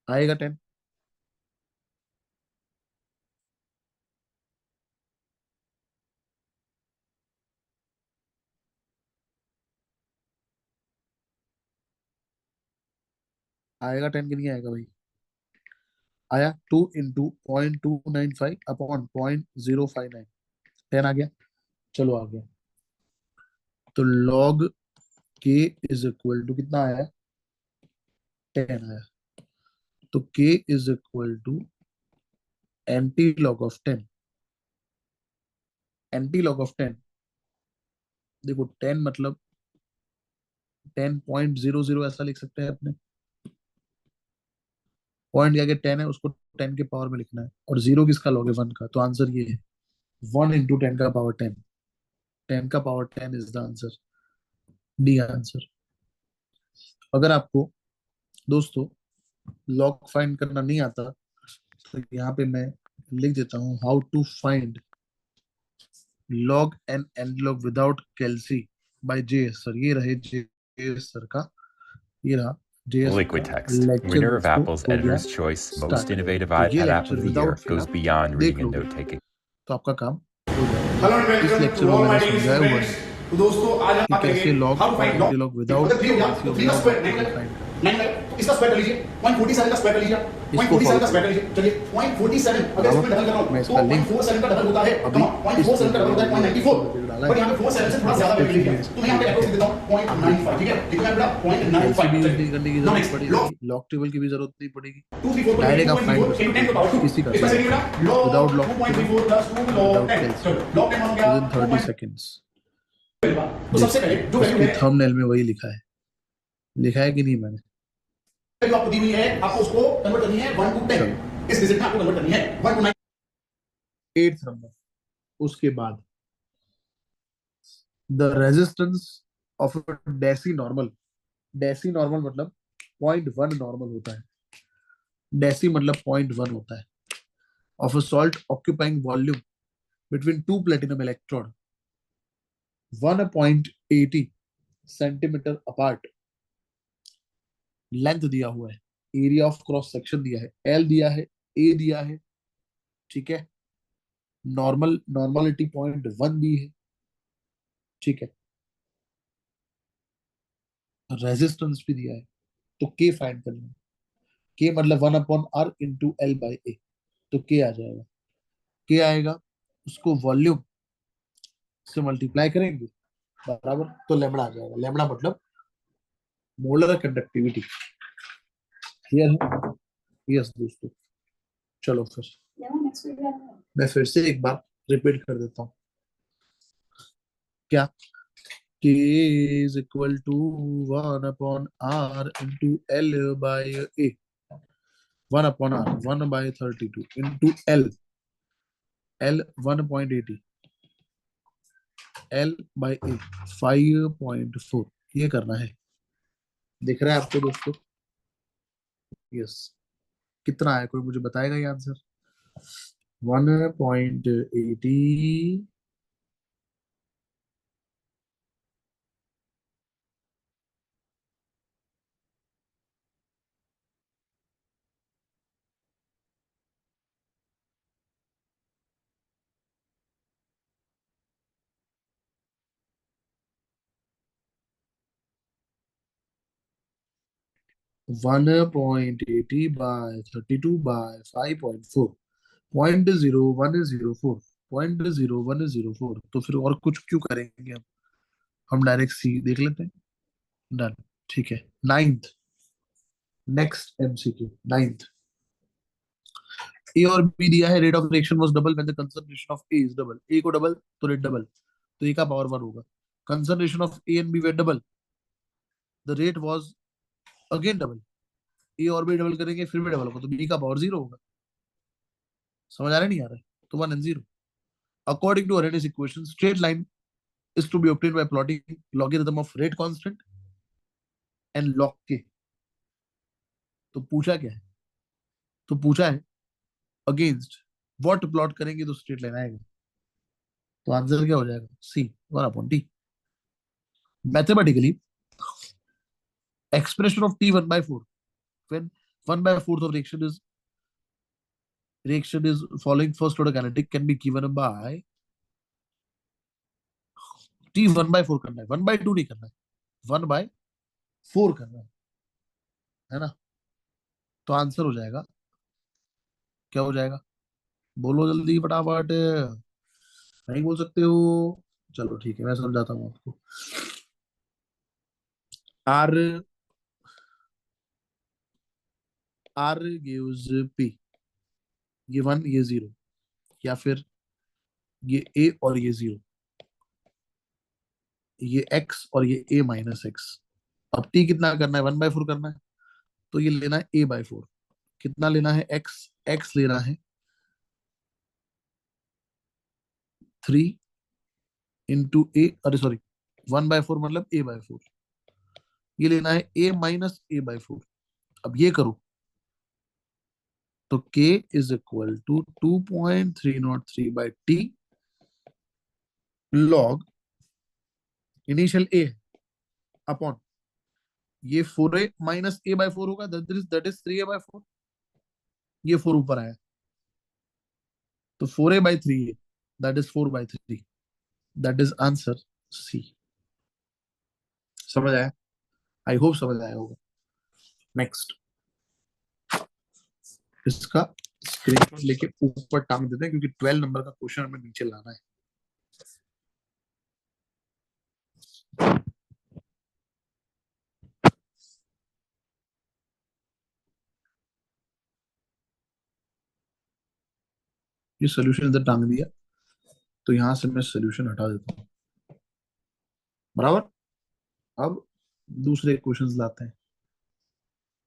आएगा 10। आएगा 10 कि नहीं आएगा भाई? आया। 2 × 0.295 अपॉन 0.059, 10 आ गया। चलो आ गया। तो लॉग के इज इक्वल टू कितना आया? 10 आया। तो K is equal to anti log of 10। Anti log of 10, देखो 10 मतलब 10.00 ऐसा लिख सकते हैं अपने। पॉइंट के आगे 10 है, उसको 10 के पावर में लिखना है, और जीरो किसका लॉग है? 1 का। तो आंसर ये है 1 × 10 का पावर 10। 10 का power 10 is the answer, D answer. अगर आपको दोस्तों लॉग फाइंड करना नहीं आता तो यहाँ पे मैं लिख देता हूँ how to find log and and log without calci by JS sir. ये रहे जेएस सर का, ये रहा JS Liquitext, lecture. winner of दोस्तों Apple's हो गया Editor's Choice Most start. Innovative तो ये iPad App lecture of the Year without goes beyond देख reading and लोगे note-taking. तो आपका काम हो जाएगा। हेलो एंड इस वेलकम लेक्चर टू में ऑल माय मैंने डियर समझाया हुआ स्टूडेंट्स। है तो दोस्तों आज हम कि बात कैसे करेंगे लॉग हाउ टू और फाइंड लॉग। एंटीलॉग विदाउट मतलब 3 हो गया, कैल्सी तो ऑफ 3 का लॉग स्क्वायर को 9 फाइंड करना। 9 तो इसका स्क्वायर कर लीजिए। 0.47 का स्क्वायर कर लीजिए। 0.47 का स्क्वायर कर लीजिए। चलिए 0.47 अगर इसमें डबल कर रहा हूं मैं तो इसका लिंक 0.47 का डबल होता है, अभी 0.47 का डबल होता है 0.94। बट यहां पे 47 से थोड़ा ज्यादा वैल्यू लिखा है, तो मैं यहां पे अप्रोक्स देता हूं 0.95। ठीक है, ठीक है बेटा, 0.95 यूज नहीं करने की नाउ जरूरत नेक्स्ट पड़ेगी, लॉग लॉग टेबल की भी जरूरत नहीं पड़ेगी, 2 3 4 डायरेक्ट आप फाइंड कर 10 सकते का पावर हो 2 किसी का इसमें से बेटा log without log 2.34 plus 2 log without 10। कैल्सी चलो लॉग 10 हो गया विद इन 30 सेकेंड्स। तो सबसे पहले जो वैल्यू उसकी है थंबनेल में वही लिखा है, लिखा है कि नहीं मैंने? जो आपको दी हुई है, आपको उसको कन्वर्ट करनी है 1 to 10। इस डिजिट में आपको कन्वर्ट करनी है 1 to 9। 8th number. उसके बाद the resistance of deci normal. Deci normal मतलब 0.1 नॉर्मल होता है। डेसी मतलब 0.1 होता है। Of a salt occupying volume between two platinum electrode 1.80 centimetre apart. Length दिया हुआ है, एरिया ऑफ क्रॉस सेक्शन दिया है, एल दिया है, ए दिया है, ठीक है, नॉर्मलिटी 0.1 दी है, ठीक है, रेजिस्टेंस भी दिया है। तो के फाइंड करना है। के मतलब 1/r इंटू एल बाई ए। तो के आ जाएगा, के आएगा, उसको वॉल्यूम से मल्टीप्लाई करेंगे बराबर, तो लेमड़ा आ जाएगा। लेमड़ा मतलब मोलर कंडक्टिविटी। क्लियर है? यस दोस्तों, चलो फिर मैं फिर से एक बार रिपीट कर देता हूँ। क्या? K is equal to 1/r into L by A. 1/r, 1/32 into L. L 1.80, L by A 5.4। ये करना है। दिख रहा है आपको दोस्तों? यस। कितना है, कोई मुझे बताएगा ये आंसर? 1.80 1.80 by 32 by 5.4, 0.0104, 0.0104। तो फिर और कुछ क्यों करेंगे हम डायरेक्ट सी देख लेते हैं। डन, ठीक है। Ninth, next MCQ, ninth. A और बी दिया है, rate of reaction was double when the concentration of A is double. A को डबल तो रेट डबल, तो ए का पावर 1 होगा। Concentration of A and B were double, the rate was again double, A और B double करेंगे फिर भी double होगा, तो बी का पावर 0 होगा। समझ आ रहा नहीं आ रहा है? तो 1 and 0। According to Arrhenius equation, straight line is to be obtained by plotting logarithm of rate constant and log k। तो पूछा क्या है? तो पूछा है अगेंस्ट व्हाट प्लॉट करेंगे तो स्ट्रेट लाइन आएगा। तो आंसर क्या हो जाएगा? सी 1/t। Mathematically expression of t 1/4 when 1/4 of reaction is following first order kinetic can be given by t 1/4 करना है, 1/2 नहीं करना है, 1/4 करना है ना? तो आंसर हो जाएगा, क्या हो जाएगा? बोलो जल्दी फटाफट, नहीं बोल सकते हो? चलो ठीक है, मैं समझाता हूँ आपको। R gives P, ये 1 ये 0, या फिर ये A और ये 0, ये X और ये A माइनस X। अब T कितना करना है? 1/4 करना है, तो ये लेना है A/4। कितना लेना है? X लेना है 3 इंटू A, अरे सॉरी 1/4 मतलब A/4, ये लेना है A माइनस A/4। अब ये करो तो K is equal to 2.303/T log initial A upon ये 4A माइनस A/4 होगा, दैट इज 3A/4। ये 4 ऊपर आया तो 4A/3A, दैट इज 4/3। That is answer C. समझ आया? आई होप समझ आया होगा। नेक्स्ट, इसका स्क्रीनशॉट लेके ऊपर टांग देते हैं क्योंकि 12 नंबर का क्वेश्चन हमें नीचे लाना है। ये सोल्यूशन इधर टांग दिया, तो यहां से मैं सोल्यूशन हटा देता हूँ। बराबर। अब दूसरे क्वेश्चंस लाते हैं,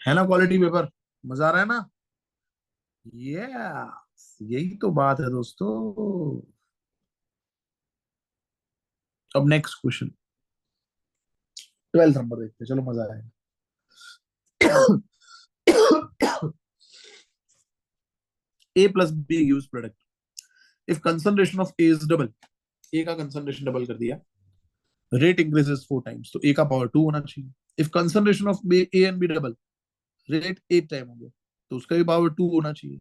है ना? क्वालिटी पेपर मजा आ रहा है ना? ये यही तो बात है दोस्तों। अब नेक्स्ट क्वेश्चन 12th नंबर देखते हैं, चलो मजा आएगा। A plus B gives product if concentration of A is double। A का concentration डबल कर दिया, rate increases 4 times, तो A का पावर 2 होना चाहिए। if concentration of A and B double, rate 8 time हो गया, तो उसका भी पावर 2 होना चाहिए।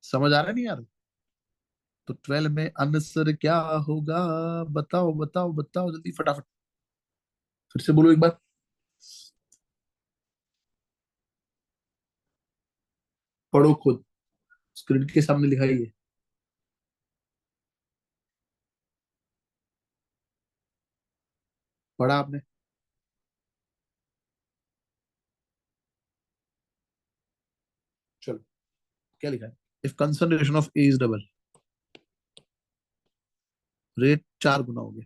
समझ आ रहा है नहीं यार? तो 12 में आंसर क्या होगा? बताओ बताओ बताओ जल्दी फटाफट, फिर से बोलो एक बार। पढ़ो खुद, स्क्रीन के सामने लिखा ही है। पढ़ा आपने? चलो, क्या लिखा है? If concentration of A is double, rate 4 गुना हो गया।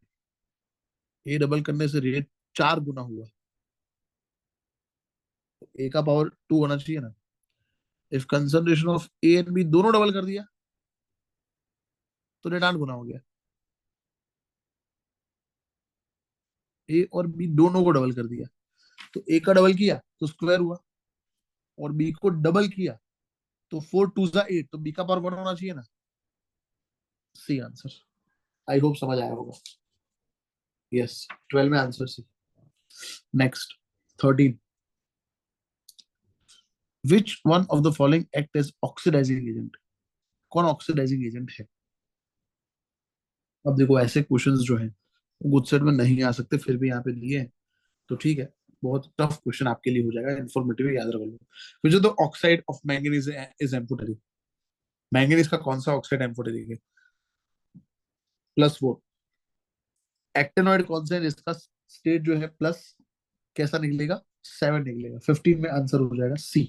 ए डबल करने से रेट 4 गुना हुआ, ए का पावर 2 होना चाहिए ना। If concentration of A and B दोनों डबल कर दिया तो रेट 8 गुना हो गया। ए और बी दोनों को डबल कर दिया, तो ए का डबल किया तो स्क्वायर हुआ, और बी को डबल किया तो 4 2 जा 8, तो बी का पावर 1 होना चाहिए ना। C answer. आई होप समझ आया होगा। यस, 12 में answer C. Next 13, which one of the following act as oxidising agent. कौन ऑक्सीडाइजिंग एजेंट है? अब देखो, ऐसे क्वेश्चंस जो हैं गुड सेट में नहीं आ सकते, फिर भी यहाँ पे दिए हैं, तो ठीक है। बहुत टफ क्वेश्चन आपके लिए हो जाएगा, इन्फॉर्मेटिव, याद रख लो। Which is the oxide of manganese is amphoteric. Manganese का कौन सा ऑक्साइड एम्फोटेरिक है? +4। एक्टेनॉइड कौन सा है जिसका स्टेट जो है प्लस, कैसा निकलेगा? 7 निकलेगा। 15 में आंसर हो जाएगा C.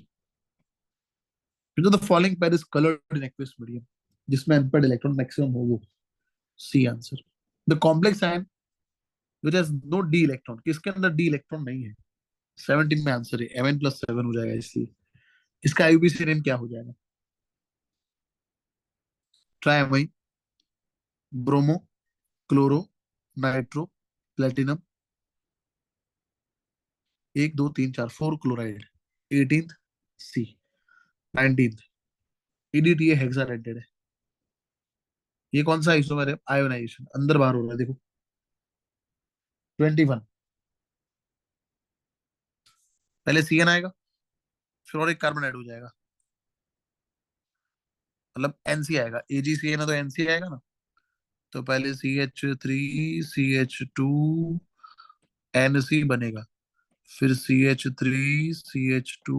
The following pair is coloured in aqueous medium, जिसमें अनपेयर्ड इलेक्ट्रॉन मैक्सिमम हो वो। C answer. The complex ion which has no d electron, किसके अंदर डी इलेक्ट्रॉन नहीं है? 17 में आंसर है, Mn+7 हो जाएगा, इसलिए इसका आईयूपीएसी नेम क्या हो जाएगा? Triamine, bromo, chloro, nitro, platinum, 1 2 3 4, 4 chloride, 18th C, 19th EDTA hexadentate है। ये कौन सा आइसोमर है? आयोनाइजेशन, अंदर बाहर हो रहा है देखो। 21, पहले CN आएगा, फिर और एक कार्बन ऐड हो जाएगा, मतलब NC आएगा। AgCN है तो NC आएगा ना। तो पहले CH3 CH2 NC बनेगा, फिर CH3 CH2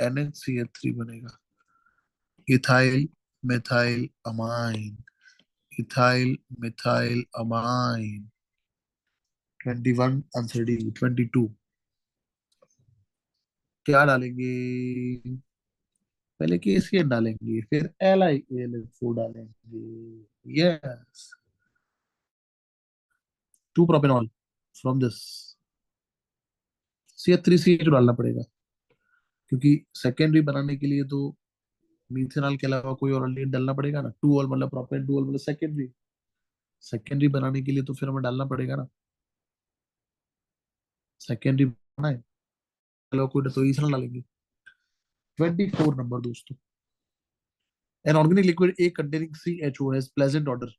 NHCH3 बनेगा। Ethyl methyl amine, ethyl methyl amine. 21 answer D. 22 क्या डालेंगे? पहले KCN डालेंगे, फिर LiAlF4 डालेंगे। Yes, 2 propanol from this. CH3CH डालना पड़ेगा, क्योंकि सेकेंडरी बनाने के लिए तो मीथेनॉल के अलावा कोई और अल्डीहाइड डालना पड़ेगा ना। 2 ऑल मतलब प्रोपेन, 2 ऑल मतलब सेकेंडरी। सेकेंडरी बनाने के लिए तो फिर हमें डालना पड़ेगा ना, सेकेंडरी बनाना है, अलावा कोई तो इथेनॉल डालेंगे। 24 नंबर दोस्तों, an organic liquid A containing CHO has pleasant order,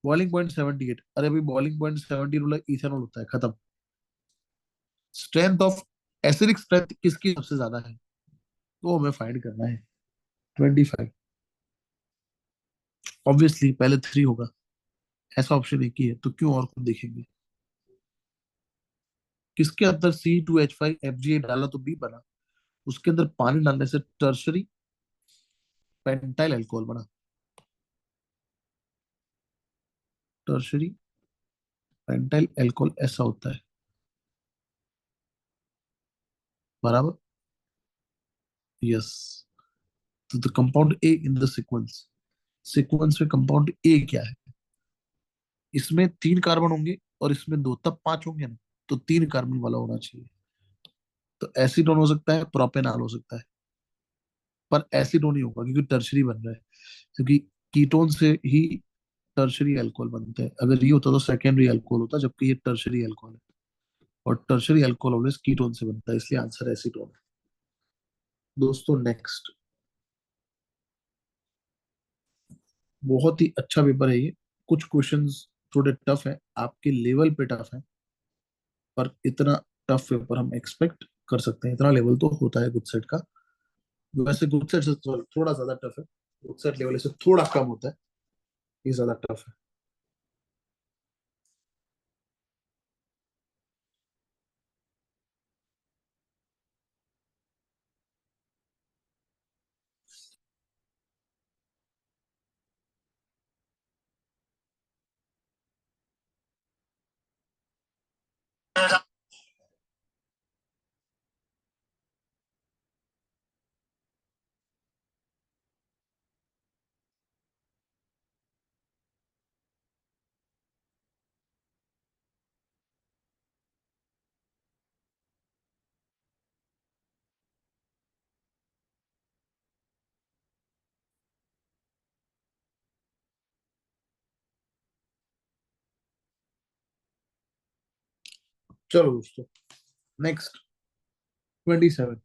boiling point 78। अरे भाई बॉइलिंग पॉइंट 70 मतलब इथेनॉल होता है, खत्म। स्ट्रेंथ ऑफ, एसिडिक स्ट्रेंथ किसकी सबसे ज्यादा है, तो हमें फाइंड करना है। 25, ऑब्वियसली पहले 3 होगा, ऐसा ऑप्शन एक ही है, तो क्यों और कुछ देखेंगे। किसके अंदर C2H5FGA डाला तो B बना, उसके अंदर पानी डालने से टर्शरी पेंटाइल अल्कोहल बना। टर्शरी पेंटाइल अल्कोहल ऐसा होता है, बराबर। यस, तो the compound A in the sequence, sequence में कंपाउंड ए क्या है? इसमें 3 कार्बन होंगे और इसमें 2, तब 5 होंगे ना, तो 3 कार्बन वाला होना चाहिए। तो एसीटोन हो सकता है, प्रोपेनॉल हो सकता है, पर एसीटोन ही होगा क्योंकि टर्शरी बन रहा है, क्योंकि कीटोन से ही टर्शरी अल्कोहल बनते हैं। अगर ये होता तो सेकेंडरी अल्कोहल होता, जबकि ये टर्शरी अल्कोहल है, और टर्शरी अल्कोहल ऑलवेज कीटोन से बनता है, इसलिए आंसर एसीटोन है। दोस्तों नेक्स्ट, बहुत ही अच्छा पेपर है ये। कुछ क्वेश्चंस थोड़े टफ है, आपके लेवल पे टफ है, पर इतना टफ पेपर हम एक्सपेक्ट कर सकते हैं, इतना लेवल तो होता है गुड सेट का। वैसे गुड सेट से थोड़ा ज्यादा टफ है, गुड सेट लेवल से थोड़ा कम होता है, ये ज्यादा टफ है। चलो दोस्तों नेक्स्ट, 27,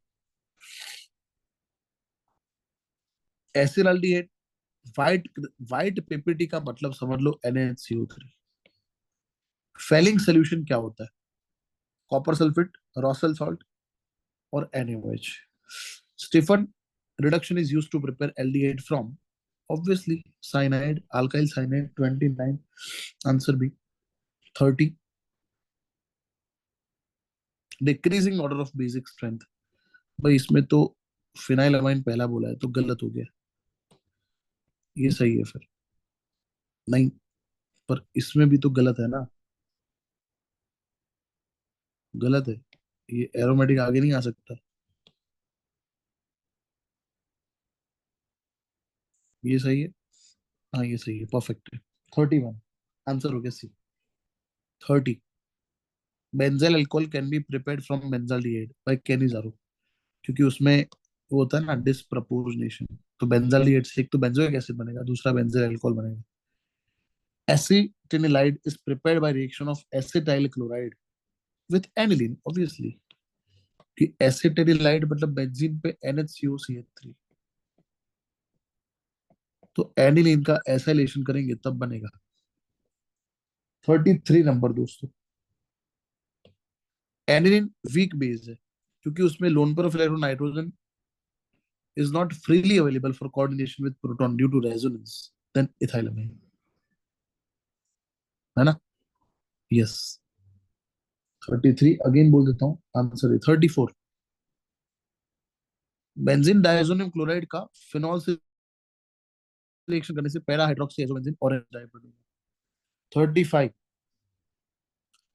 एसिलल्डिहाइड, व्हाइट व्हाइट पीपीटी का मतलब समझ लो NaHCO3। फेलिंग सोल्यूशन क्या होता है? कॉपर सल्फेट, रॉसल सॉल्ट, और NaOH। Stephen reduction is used to prepare aldehyde from, obviously cyanide, alkyl cyanide। 29 answer भी। 30, decreasing order of basic strength, भाई इसमें तो फिनाइलमाइन पहला बोला है तो गलत हो गया, ये सही है फिर। नहीं, पर इसमें भी तो गलत है ना, गलत है, ये एरोमेटिक आगे नहीं आ सकता, ये सही है। हाँ ये सही है, परफेक्ट है। 31 आंसर हो गया C. 30, benzyl alcohol can be prepared from benzaldehyde by Cannizzaro, क्योंकि उसमें वो होता है ना डिस्प्रपोर्शनेशन। तो बेंजाल्डिहाइड से एक तो बेंजोइक एसिड बनेगा, दूसरा बेंजाइल अल्कोहल बनेगा। Acetanilide is prepared by reaction of acetyl chloride with aniline, obviously कि एसिटिनिलाइड मतलब बेंजीन पे NHCOCH3, तो एनिलीन का एसाइलेशन करेंगे तब बनेगा। 33 नंबर दोस्तों, एनिलीन वीक बेस है क्योंकि उसमें lone pair of electron nitrogen is not freely available for coordination with proton due to resonance than ethylamine, है ना? यस। 33 अगेन बोल देता हूँ आंसर है 34। बेंजीन डायजोनियम क्लोराइड का फिनॉल से रिएक्शन करने से para hydroxy azobenzene orange dye produce. 35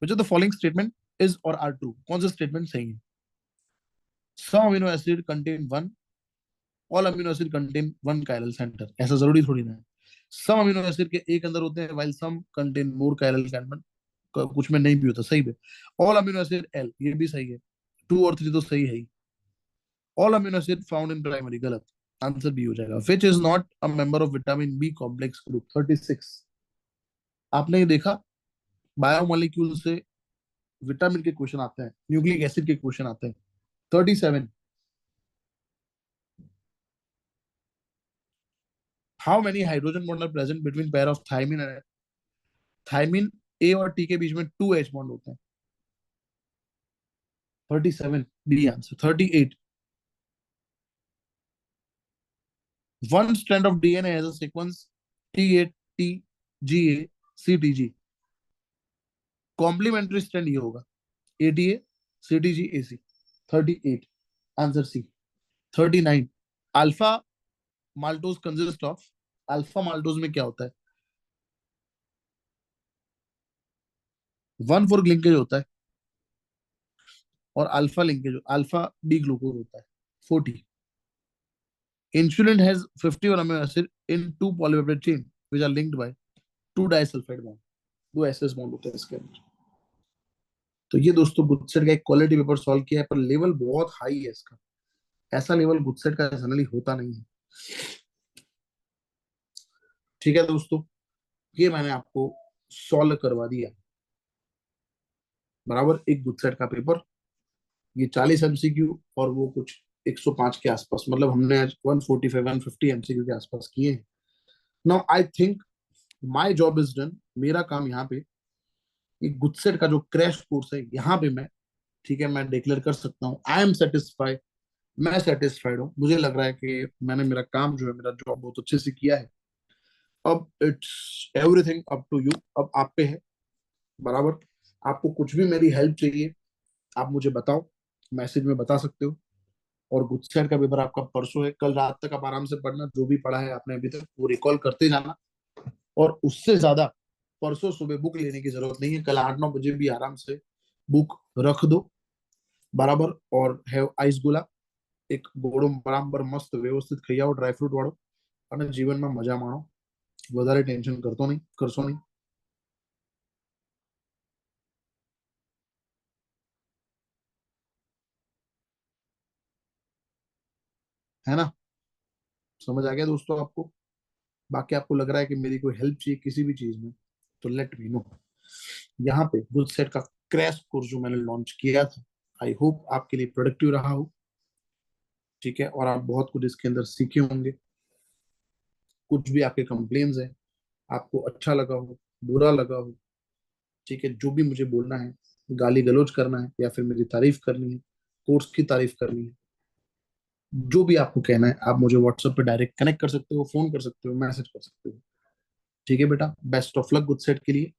which of the following statement is or are true? कौन सा स्टेटमेंट सही है? some amino acid contain one, all amino acid contain one chiral center, ऐसा जरूरी थोड़ी ना है। some amino acid के एक अंदर होते हैं while some contain more chiral center, कुछ में नहीं भी होता, सही है। all amino acid L, ये भी सही है। 2 और 3 तो सही है ही। all amino acid found in primary, गलत, आंसर बी हो जाएगा। which is not a member of vitamin B complex group। 36 आपने ये देखा बायोमोलिक्यूल से विटामिन के क्वेश्चन आते हैं, न्यूक्लिक एसिड के क्वेश्चन आते हैं। 37 how many hydrogen bond are present between pair of thymine and thymine A और टी के बीच में 2H बॉन्ड होते हैं। 37 B answer. 38 one strand of DNA has a sequence T8TGA complementary strand ये होगा ATA CTGAC। 38 answer C. 39 alpha maltose consist of, alpha maltose में क्या होता है? 1,4 लिंकेज होता है और alpha linkage alpha D glucose होता है। 40 insulin has 51 amino acid in 2 polypeptide chain which are linked by 2 disulfide bond, 2 SS bond होते हैं इसके अंदर। तो ये दोस्तों गुडसेट का एक क्वालिटी पेपर सॉल्व किया है, पर लेवल बहुत हाई है इसका, ऐसा लेवल गुडसेट का जनरली होता नहीं है। ठीक है दोस्तों, ये मैंने आपको सॉल्व करवा दिया बराबर एक गुडसेट का पेपर। ये 40 MCQ और वो कुछ 105 के आसपास, मतलब हमने आज 145 150 MCQ के आसपास किए हैं। Now I think my job is done. मेरा काम यहाँ पे एक गुडसेट का जो क्रैश कोर्स है यहाँ पे मैं, ठीक है, मैं डिक्लेयर कर सकता हूँ आई एम सेटिस्फाइड। मैं सेटिस्फाइड हूँ, मुझे लग रहा है कि मैंने मेरा काम जो है, मेरा जॉब बहुत अच्छे से किया है। अब it's everything up to you, अब आप पे है बराबर। आपको कुछ भी मेरी हेल्प चाहिए आप मुझे बताओ, मैसेज में बता सकते हो। और गुडसेट का पेपर आपका परसों है, कल रात तक आप आराम से पढ़ना, जो भी पढ़ा है आपने अभी तक वो रिकॉल करते जाना। और उससे ज्यादा परसों सुबह बुक लेने की जरूरत नहीं है, कल 8-9 बजे भी आराम से बुक रख दो बराबर। और हैव आइस गुला एक गोड़ो बराबर मस्त व्यवस्थित खाई आओ, ड्राई फ्रूट वाળો, અને જીવનમાં મજા માણો, વધારે ટેન્શન કરશો નહીં। है ना? समझ आ गया दोस्तों आपको? बाकी आपको लग रहा है कि मेरी कोई हेल्प चाहिए किसी भी चीज में तो लेट मी नो। यहाँ पे गुडसेट का क्रैश कोर्स जो मैंने लॉन्च किया था, आई होप आपके लिए प्रोडक्टिव रहा हो, ठीक है, और आप बहुत कुछ इसके अंदर सीखे होंगे। कुछ भी आपके कंप्लेन्स है, आपको अच्छा लगा हो, बुरा लगा हो, ठीक है, जो भी मुझे बोलना है, गाली गलौज करना है या फिर मेरी तारीफ करनी है, कोर्स की तारीफ करनी है, जो भी आपको कहना है आप मुझे व्हाट्सएप पे डायरेक्ट कनेक्ट कर सकते हो, फोन कर सकते हो, मैसेज कर सकते हो। ठीक है बेटा, बेस्ट ऑफ लक गुडसेट के लिए।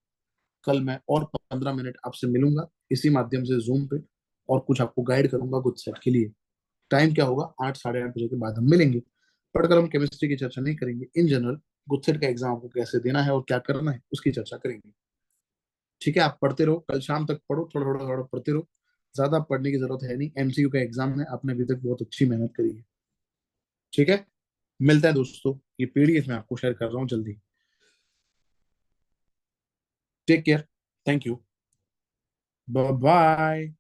कल मैं और 15 मिनट आपसे मिलूंगा इसी माध्यम से जूम पे, और कुछ आपको गाइड करूंगा गुडसेट के लिए। टाइम क्या होगा? 8 साढ़े 8 बजे के बाद हम मिलेंगे। पढ़कर हम केमिस्ट्री की चर्चा नहीं करेंगे, इन जनरल गुडसेट का एग्जाम आपको कैसे देना है और क्या करना है उसकी चर्चा करेंगे। ठीक है, आप पढ़ते रहो, कल शाम तक पढ़ो, थोड़ा थोड़ा थोड़ा पढ़ते रहो, ज्यादा पढ़ने की जरूरत है नहीं, MCQ का एग्जाम है, आपने अभी तक बहुत अच्छी मेहनत करी है। ठीक है, मिलता है दोस्तों, ये PDF मैं आपको शेयर कर रहा हूँ जल्दी। Take care, thank you. Bye.